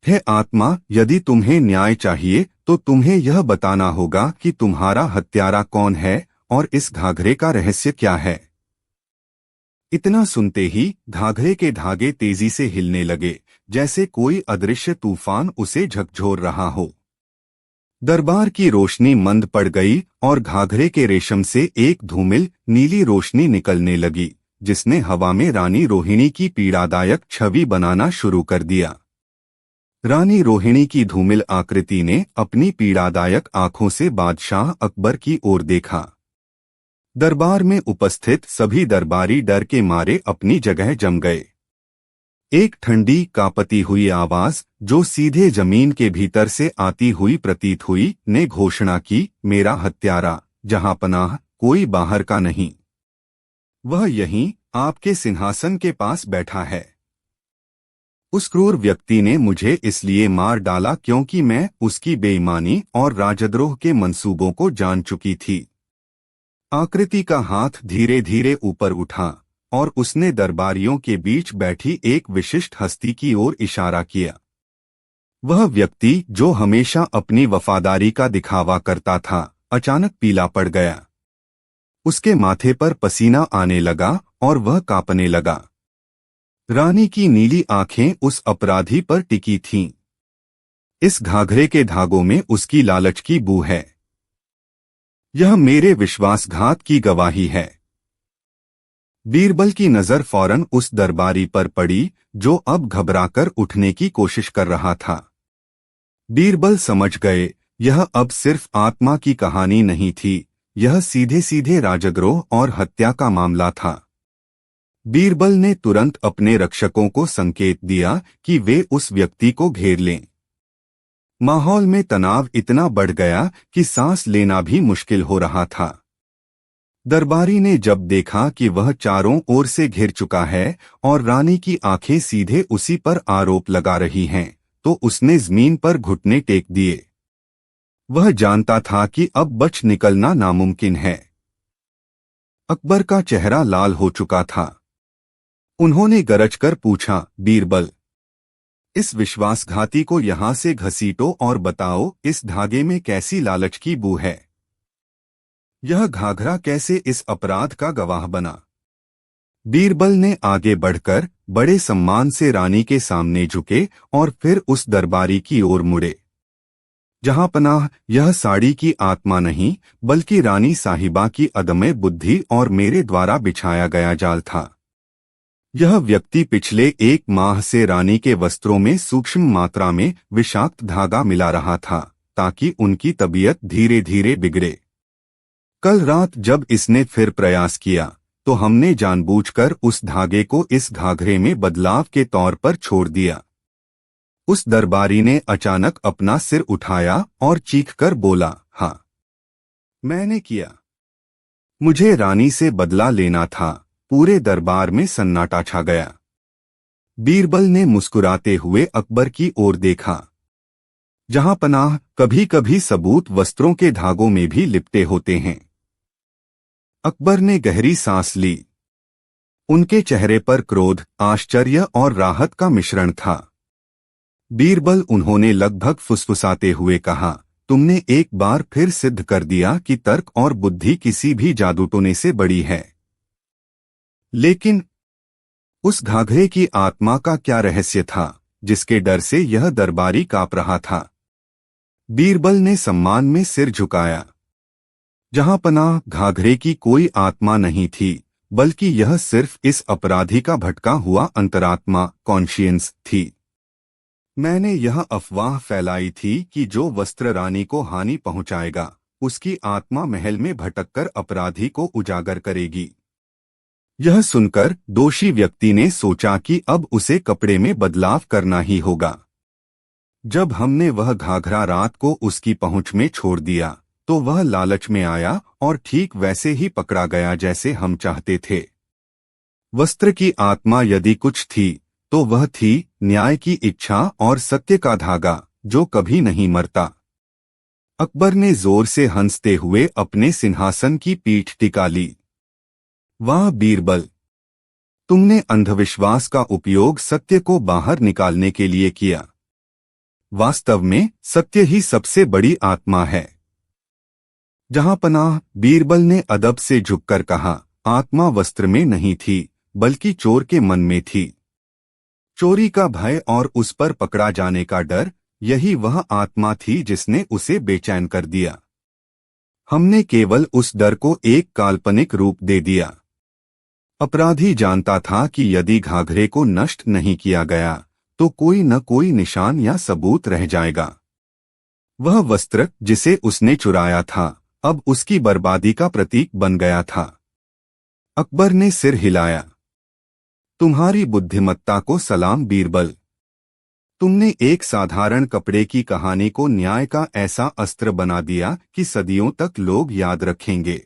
हे आत्मा, यदि तुम्हें न्याय चाहिए तो तुम्हें यह बताना होगा कि तुम्हारा हत्यारा कौन है और इस घाघरे का रहस्य क्या है। इतना सुनते ही घाघरे के धागे तेजी से हिलने लगे, जैसे कोई अदृश्य तूफान उसे झकझोर रहा हो। दरबार की रोशनी मंद पड़ गई और घाघरे के रेशम से एक धूमिल नीली रोशनी निकलने लगी, जिसने हवा में रानी रोहिणी की पीड़ादायक छवि बनाना शुरू कर दिया। रानी रोहिणी की धूमिल आकृति ने अपनी पीड़ादायक आंखों से बादशाह अकबर की ओर देखा। दरबार में उपस्थित सभी दरबारी डर के मारे अपनी जगह जम गए। एक ठंडी कांपती हुई आवाज, जो सीधे जमीन के भीतर से आती हुई प्रतीत हुई, ने घोषणा की, मेरा हत्यारा, जहां पनाह, कोई बाहर का नहीं। वह यहीं आपके सिंहासन के पास बैठा है। उस क्रूर व्यक्ति ने मुझे इसलिए मार डाला क्योंकि मैं उसकी बेईमानी और राजद्रोह के मंसूबों को जान चुकी थी। आकृति का हाथ धीरे धीरे ऊपर उठा और उसने दरबारियों के बीच बैठी एक विशिष्ट हस्ती की ओर इशारा किया। वह व्यक्ति, जो हमेशा अपनी वफादारी का दिखावा करता था, अचानक पीला पड़ गया। उसके माथे पर पसीना आने लगा और वह कांपने लगा। रानी की नीली आंखें उस अपराधी पर टिकी थीं। इस घाघरे के धागों में उसकी लालच की बू है। यह मेरे विश्वासघात की गवाही है। बीरबल की नजर फौरन उस दरबारी पर पड़ी, जो अब घबराकर उठने की कोशिश कर रहा था। बीरबल समझ गए, यह अब सिर्फ आत्मा की कहानी नहीं थी, यह सीधे सीधे राजद्रोह और हत्या का मामला था। बीरबल ने तुरंत अपने रक्षकों को संकेत दिया कि वे उस व्यक्ति को घेर लें। माहौल में तनाव इतना बढ़ गया कि सांस लेना भी मुश्किल हो रहा था। दरबारी ने जब देखा कि वह चारों ओर से घिर चुका है और रानी की आंखें सीधे उसी पर आरोप लगा रही हैं, तो उसने जमीन पर घुटने टेक दिए। वह जानता था कि अब बच निकलना नामुमकिन है। अकबर का चेहरा लाल हो चुका था। उन्होंने गरजकर पूछा, बीरबल, इस विश्वासघाती को यहां से घसीटो और बताओ, इस धागे में कैसी लालच की बू है। यह घाघरा कैसे इस अपराध का गवाह बना। बीरबल ने आगे बढ़कर बड़े सम्मान से रानी के सामने झुके और फिर उस दरबारी की ओर मुड़े। जहां पनाह, यह साड़ी की आत्मा नहीं, बल्कि रानी साहिबा की अदम्य बुद्धि और मेरे द्वारा बिछाया गया जाल था। यह व्यक्ति पिछले 1 माह से रानी के वस्त्रों में सूक्ष्म मात्रा में विषाक्त धागा मिला रहा था, ताकि उनकी तबीयत धीरे धीरे बिगड़े। कल रात जब इसने फिर प्रयास किया, तो हमने जानबूझकर उस धागे को इस घाघरे में बदलाव के तौर पर छोड़ दिया। उस दरबारी ने अचानक अपना सिर उठाया और चीखकर बोला, हाँ, मैंने किया। मुझे रानी से बदला लेना था। पूरे दरबार में सन्नाटा छा गया। बीरबल ने मुस्कुराते हुए अकबर की ओर देखा। जहां पनाह, कभी कभी सबूत वस्त्रों के धागों में भी लिपटे होते हैं। अकबर ने गहरी सांस ली। उनके चेहरे पर क्रोध, आश्चर्य और राहत का मिश्रण था। बीरबल, उन्होंने लगभग फुसफुसाते हुए कहा, तुमने एक बार फिर सिद्ध कर दिया कि तर्क और बुद्धि किसी भी जादूटोने से बड़ी है। लेकिन उस घाघरे की आत्मा का क्या रहस्य था, जिसके डर से यह दरबारी कांप रहा था। बीरबल ने सम्मान में सिर झुकाया। जहां पनाह, घाघरे की कोई आत्मा नहीं थी, बल्कि यह सिर्फ इस अपराधी का भटका हुआ अंतरात्मा, कॉन्शियंस थी। मैंने यह अफवाह फैलाई थी कि जो वस्त्र रानी को हानि पहुंचाएगा, उसकी आत्मा महल में भटककर अपराधी को उजागर करेगी। यह सुनकर दोषी व्यक्ति ने सोचा कि अब उसे कपड़े में बदलाव करना ही होगा। जब हमने वह घाघरा रात को उसकी पहुंच में छोड़ दिया तो वह लालच में आया और ठीक वैसे ही पकड़ा गया जैसे हम चाहते थे। वस्त्र की आत्मा यदि कुछ थी तो वह थी न्याय की इच्छा और सत्य का धागा जो कभी नहीं मरता। अकबर ने जोर से हंसते हुए अपने सिंहासन की पीठ टिका ली। वाह बीरबल, तुमने अंधविश्वास का उपयोग सत्य को बाहर निकालने के लिए किया। वास्तव में सत्य ही सबसे बड़ी आत्मा है। जहांपनाह, बीरबल ने अदब से झुककर कहा, आत्मा वस्त्र में नहीं थी बल्कि चोर के मन में थी। चोरी का भय और उस पर पकड़ा जाने का डर, यही वह आत्मा थी जिसने उसे बेचैन कर दिया। हमने केवल उस डर को एक काल्पनिक रूप दे दिया। अपराधी जानता था कि यदि घाघरे को नष्ट नहीं किया गया तो कोई न कोई निशान या सबूत रह जाएगा। वह वस्त्र जिसे उसने चुराया था अब उसकी बर्बादी का प्रतीक बन गया था। अकबर ने सिर हिलाया। तुम्हारी बुद्धिमत्ता को सलाम बीरबल। तुमने एक साधारण कपड़े की कहानी को न्याय का ऐसा अस्त्र बना दिया कि सदियों तक लोग याद रखेंगे।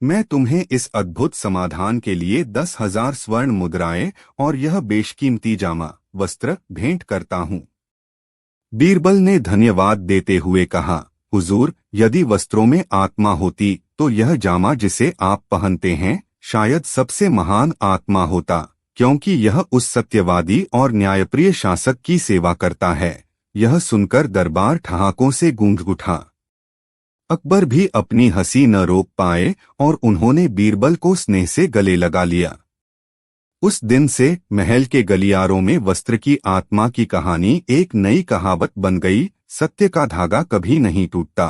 मैं तुम्हें इस अद्भुत समाधान के लिए 10,000 स्वर्ण मुद्राएं और यह बेशकीमती जामा वस्त्र भेंट करता हूँ। बीरबल ने धन्यवाद देते हुए कहा, हुजूर, यदि वस्त्रों में आत्मा होती तो यह जामा जिसे आप पहनते हैं शायद सबसे महान आत्मा होता, क्योंकि यह उस सत्यवादी और न्यायप्रिय शासक की सेवा करता है। यह सुनकर दरबार ठहाकों से गूंज उठा। अकबर भी अपनी हंसी न रोक पाए और उन्होंने बीरबल को स्नेह से गले लगा लिया। उस दिन से महल के गलियारों में वस्त्र की आत्मा की कहानी एक नई कहावत बन गई, सत्य का धागा कभी नहीं टूटता।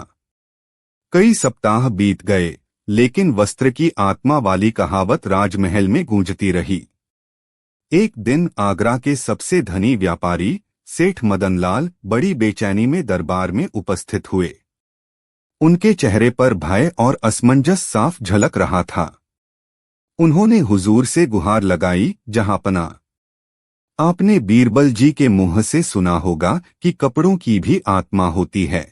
कई सप्ताह बीत गए, लेकिन वस्त्र की आत्मा वाली कहावत राजमहल में गूंजती रही। एक दिन आगरा के सबसे धनी व्यापारी सेठ मदनलाल बड़ी बेचैनी में दरबार में उपस्थित हुए। उनके चेहरे पर भय और असमंजस साफ झलक रहा था। उन्होंने हुजूर से गुहार लगाई, जहांपना, आपने बीरबल जी के मुंह से सुना होगा कि कपड़ों की भी आत्मा होती है।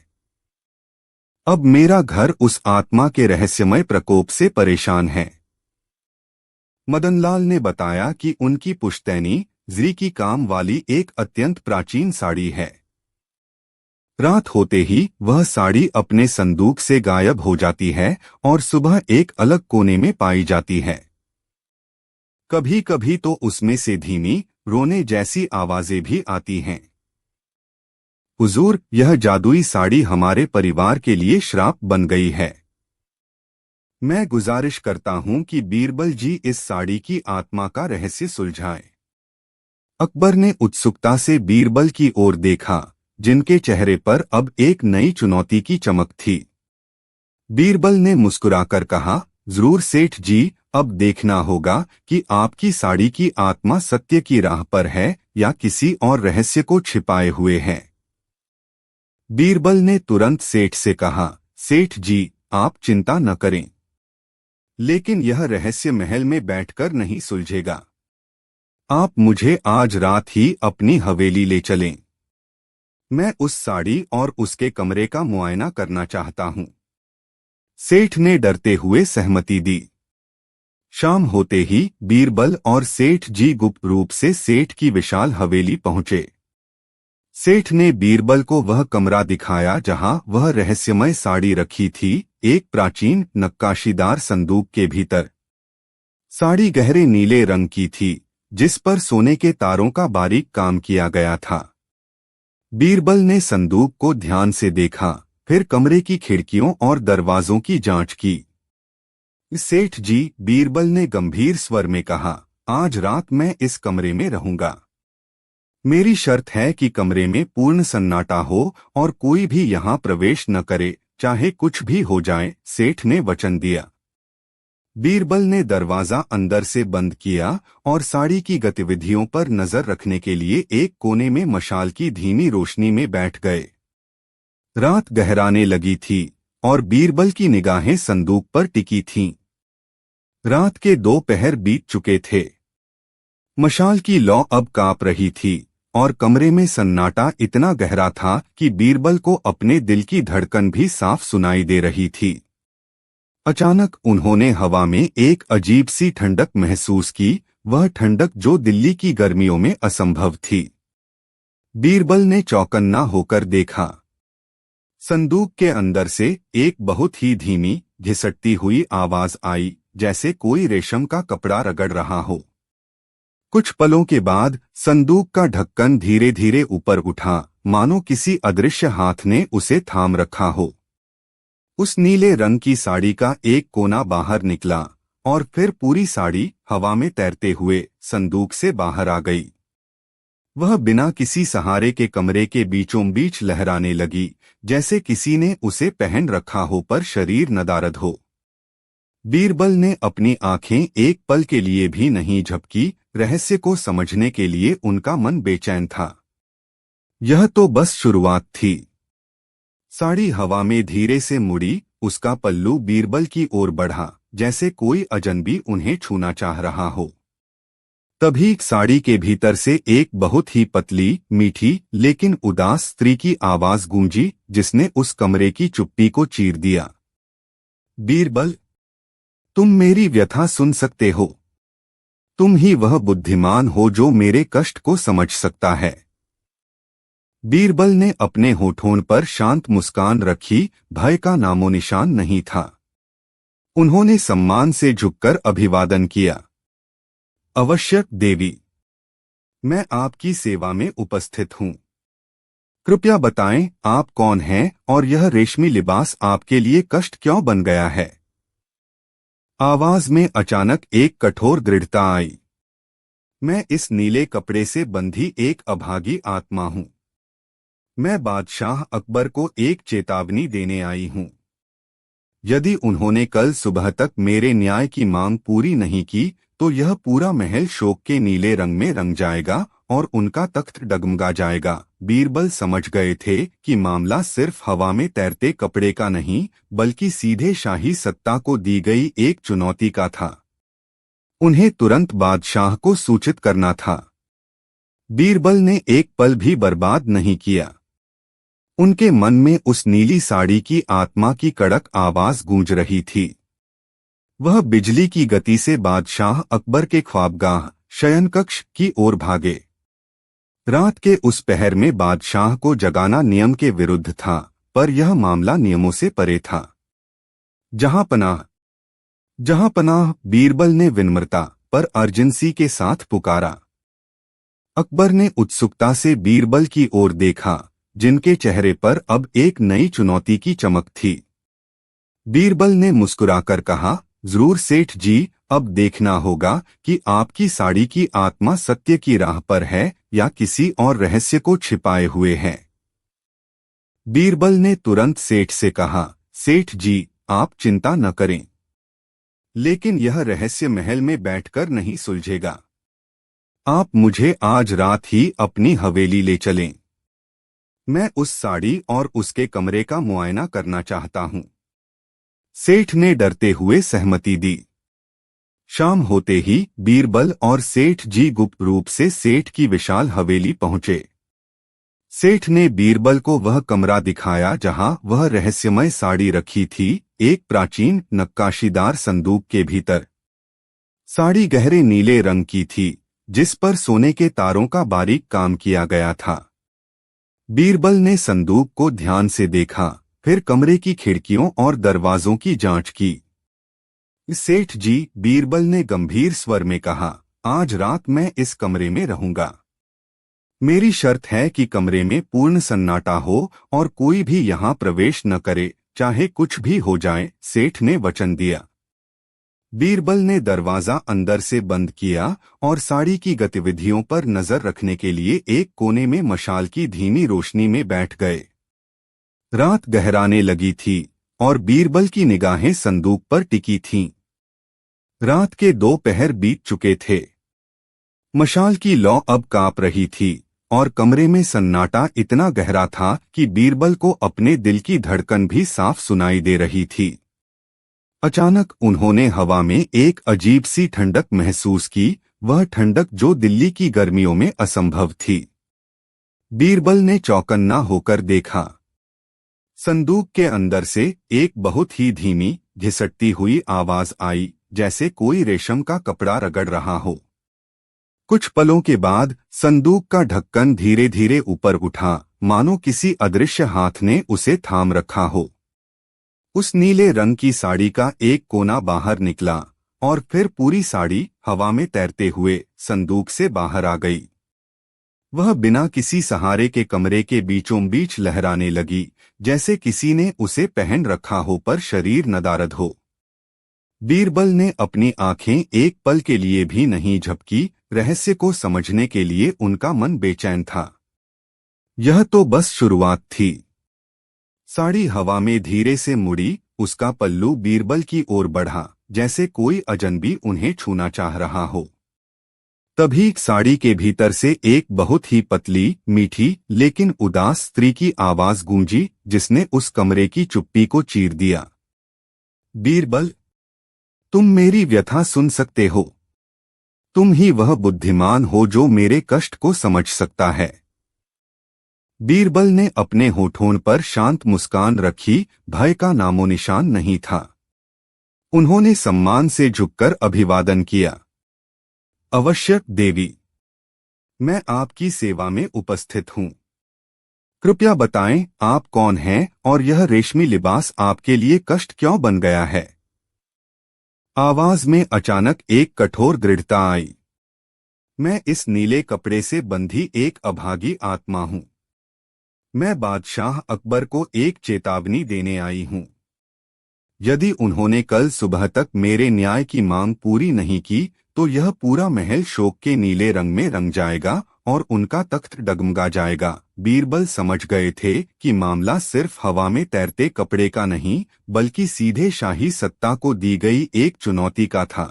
अब मेरा घर उस आत्मा के रहस्यमय प्रकोप से परेशान है। मदनलाल ने बताया कि उनकी पुश्तैनी जरी की काम वाली एक अत्यंत प्राचीन साड़ी है। रात होते ही वह साड़ी अपने संदूक से गायब हो जाती है और सुबह एक अलग कोने में पाई जाती है। कभी कभी तो उसमें से धीमी रोने जैसी आवाजें भी आती हैं। हुजूर, यह जादुई साड़ी हमारे परिवार के लिए श्राप बन गई है। मैं गुजारिश करता हूं कि बीरबल जी इस साड़ी की आत्मा का रहस्य सुलझाएं। अकबर ने उत्सुकता से बीरबल की ओर देखा, जिनके चेहरे पर अब एक नई चुनौती की चमक थी। बीरबल ने मुस्कुराकर कहा, जरूर सेठ जी, अब देखना होगा कि आपकी साड़ी की आत्मा सत्य की राह पर है या किसी और रहस्य को छिपाए हुए है। बीरबल ने तुरंत सेठ से कहा, सेठ जी, आप चिंता न करें, लेकिन यह रहस्य महल में बैठकर नहीं सुलझेगा। आप मुझे आज रात ही अपनी हवेली ले चलें। मैं उस साड़ी और उसके कमरे का मुआयना करना चाहता हूं। सेठ ने डरते हुए सहमति दी। शाम होते ही बीरबल और सेठ जी गुप्त रूप से सेठ की विशाल हवेली पहुंचे। सेठ ने बीरबल को वह कमरा दिखाया जहां वह रहस्यमय साड़ी रखी थी, एक प्राचीन नक्काशीदार संदूक के भीतर। साड़ी गहरे नीले रंग की थी, जिस पर सोने के तारों का बारीक काम किया गया था। बीरबल ने संदूक को ध्यान से देखा, फिर कमरे की खिड़कियों और दरवाजों की जांच की। सेठ जी, बीरबल ने गंभीर स्वर में कहा, आज रात मैं इस कमरे में रहूंगा। मेरी शर्त है कि कमरे में पूर्ण सन्नाटा हो और कोई भी यहाँ प्रवेश न करे, चाहे कुछ भी हो जाए, सेठ ने वचन दिया। बीरबल ने दरवाजा अंदर से बंद किया और साड़ी की गतिविधियों पर नजर रखने के लिए एक कोने में मशाल की धीमी रोशनी में बैठ गए। रात गहराने लगी थी और बीरबल की निगाहें संदूक पर टिकी थीं। रात के 2 पहर बीत चुके थे। मशाल की लौ अब कांप रही थी और कमरे में सन्नाटा इतना गहरा था कि बीरबल को अपने दिल की धड़कन भी साफ सुनाई दे रही थी। अचानक उन्होंने हवा में एक अजीब सी ठंडक महसूस की, वह ठंडक जो दिल्ली की गर्मियों में असंभव थी। बीरबल ने चौकन्ना होकर देखा। संदूक के अंदर से एक बहुत ही धीमी घिसटती हुई आवाज आई, जैसे कोई रेशम का कपड़ा रगड़ रहा हो। कुछ पलों के बाद संदूक का ढक्कन धीरे धीरे ऊपर उठा, मानो किसी अदृश्य हाथ ने उसे थाम रखा हो। उस नीले रंग की साड़ी का एक कोना बाहर निकला और फिर पूरी साड़ी हवा में तैरते हुए संदूक से बाहर आ गई। वह बिना किसी सहारे के कमरे के बीचों बीच लहराने लगी, जैसे किसी ने उसे पहन रखा हो पर शरीर नदारद हो। बीरबल ने अपनी आंखें एक पल के लिए भी नहीं झपकी, रहस्य को समझने के लिए उनका मन बेचैन था। यह तो बस शुरुआत थी। साड़ी हवा में धीरे से मुड़ी, उसका पल्लू बीरबल की ओर बढ़ा, जैसे कोई अजनबी उन्हें छूना चाह रहा हो। तभी साड़ी के भीतर से एक बहुत ही पतली, मीठी लेकिन उदास स्त्री की आवाज गूंजी, जिसने उस कमरे की चुप्पी को चीर दिया। बीरबल, तुम मेरी व्यथा सुन सकते हो। तुम ही वह बुद्धिमान हो जो मेरे कष्ट को समझ सकता है। बीरबल ने अपने होठों पर शांत मुस्कान रखी, भय का नामोनिशान नहीं था। उन्होंने सम्मान से झुककर अभिवादन किया। अवश्य देवी, मैं आपकी सेवा में उपस्थित हूँ। कृपया बताएं, आप कौन हैं और यह रेशमी लिबास आपके लिए कष्ट क्यों बन गया है? आवाज में अचानक एक कठोर दृढ़ता आई। मैं इस नीले कपड़े से बंधी एक अभागी आत्मा हूँ। मैं बादशाह अकबर को एक चेतावनी देने आई हूँ। यदि उन्होंने कल सुबह तक मेरे न्याय की मांग पूरी नहीं की, तो यह पूरा महल शोक के नीले रंग में रंग जाएगा और उनका तख्त डगमगा जाएगा। बीरबल समझ गए थे कि मामला सिर्फ हवा में तैरते कपड़े का नहीं, बल्कि सीधे शाही सत्ता को दी गई एक चुनौती का था। उन्हें तुरंत बादशाह को सूचित करना था। बीरबल ने एक पल भी बर्बाद नहीं किया। उनके मन में उस नीली साड़ी की आत्मा की कड़क आवाज गूंज रही थी। वह बिजली की गति से बादशाह अकबर के ख्वाबगाह शयन कक्ष की ओर भागे। रात के उस पहर में बादशाह को जगाना नियम के विरुद्ध था, पर यह मामला नियमों से परे था। जहां पनाह, बीरबल ने विनम्रता पर अर्जेंसी के साथ पुकारा। अकबर ने उत्सुकता से बीरबल की ओर देखा, जिनके चेहरे पर अब एक नई चुनौती की चमक थी। बीरबल ने मुस्कुराकर कहा, जरूर सेठ जी, अब देखना होगा कि आपकी साड़ी की आत्मा सत्य की राह पर है या किसी और रहस्य को छिपाए हुए है। बीरबल ने तुरंत सेठ से कहा, सेठ जी, आप चिंता न करें, लेकिन यह रहस्य महल में बैठकर नहीं सुलझेगा। आप मुझे आज रात ही अपनी हवेली ले चलें। मैं उस साड़ी और उसके कमरे का मुआयना करना चाहता हूं। सेठ ने डरते हुए सहमति दी। शाम होते ही बीरबल और सेठ जी गुप्त रूप से सेठ की विशाल हवेली पहुंचे। सेठ ने बीरबल को वह कमरा दिखाया जहां वह रहस्यमय साड़ी रखी थी, एक प्राचीन नक्काशीदार संदूक के भीतर। साड़ी गहरे नीले रंग की थी, जिस पर सोने के तारों का बारीक काम किया गया था। बीरबल ने संदूक को ध्यान से देखा, फिर कमरे की खिड़कियों और दरवाजों की जांच की। सेठ जी, बीरबल ने गंभीर स्वर में कहा, आज रात मैं इस कमरे में रहूंगा। मेरी शर्त है कि कमरे में पूर्ण सन्नाटा हो और कोई भी यहां प्रवेश न करे, चाहे कुछ भी हो जाए, सेठ ने वचन दिया। बीरबल ने दरवाजा अंदर से बंद किया और साड़ी की गतिविधियों पर नजर रखने के लिए एक कोने में मशाल की धीमी रोशनी में बैठ गए। रात गहराने लगी थी और बीरबल की निगाहें संदूक पर टिकी थीं। रात के 2 पहर बीत चुके थे। मशाल की लौ अब कांप रही थी और कमरे में सन्नाटा इतना गहरा था कि बीरबल को अपने दिल की धड़कन भी साफ सुनाई दे रही थी। अचानक उन्होंने हवा में एक अजीब सी ठंडक महसूस की, वह ठंडक जो दिल्ली की गर्मियों में असंभव थी। बीरबल ने चौकन्ना होकर देखा। संदूक के अंदर से एक बहुत ही धीमी घिसटती हुई आवाज आई, जैसे कोई रेशम का कपड़ा रगड़ रहा हो। कुछ पलों के बाद संदूक का ढक्कन धीरे धीरे ऊपर उठा, मानो किसी अदृश्य हाथ ने उसे थाम रखा हो। उस नीले रंग की साड़ी का एक कोना बाहर निकला और फिर पूरी साड़ी हवा में तैरते हुए संदूक से बाहर आ गई। वह बिना किसी सहारे के कमरे के बीचों बीच लहराने लगी, जैसे किसी ने उसे पहन रखा हो पर शरीर नदारद हो। बीरबल ने अपनी आंखें एक पल के लिए भी नहीं झपकी, रहस्य को समझने के लिए उनका मन बेचैन था। यह तो बस शुरुआत थी। साड़ी हवा में धीरे से मुड़ी, उसका पल्लू बीरबल की ओर बढ़ा, जैसे कोई अजनबी उन्हें छूना चाह रहा हो। तभी साड़ी के भीतर से एक बहुत ही पतली, मीठी लेकिन उदास स्त्री की आवाज गूंजी, जिसने उस कमरे की चुप्पी को चीर दिया। बीरबल, तुम मेरी व्यथा सुन सकते हो। तुम ही वह बुद्धिमान हो जो मेरे कष्ट को समझ सकता है। बीरबल ने अपने होठों पर शांत मुस्कान रखी, भय का नामोनिशान नहीं था। उन्होंने सम्मान से झुककर अभिवादन किया। अवश्य देवी, मैं आपकी सेवा में उपस्थित हूँ। कृपया बताएं आप कौन हैं और यह रेशमी लिबास आपके लिए कष्ट क्यों बन गया है। आवाज में अचानक एक कठोर दृढ़ता आई। मैं इस नीले कपड़े से बंधी एक अभागी आत्मा हूँ। मैं बादशाह अकबर को एक चेतावनी देने आई हूँ। यदि उन्होंने कल सुबह तक मेरे न्याय की मांग पूरी नहीं की, तो यह पूरा महल शोक के नीले रंग में रंग जाएगा और उनका तख्त डगमगा जाएगा। बीरबल समझ गए थे कि मामला सिर्फ हवा में तैरते कपड़े का नहीं, बल्कि सीधे शाही सत्ता को दी गई एक चुनौती का था।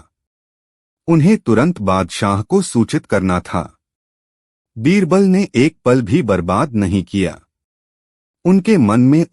उन्हें तुरंत बादशाह को सूचित करना था। बीरबल ने एक पल भी बर्बाद नहीं किया। उनके मन में उस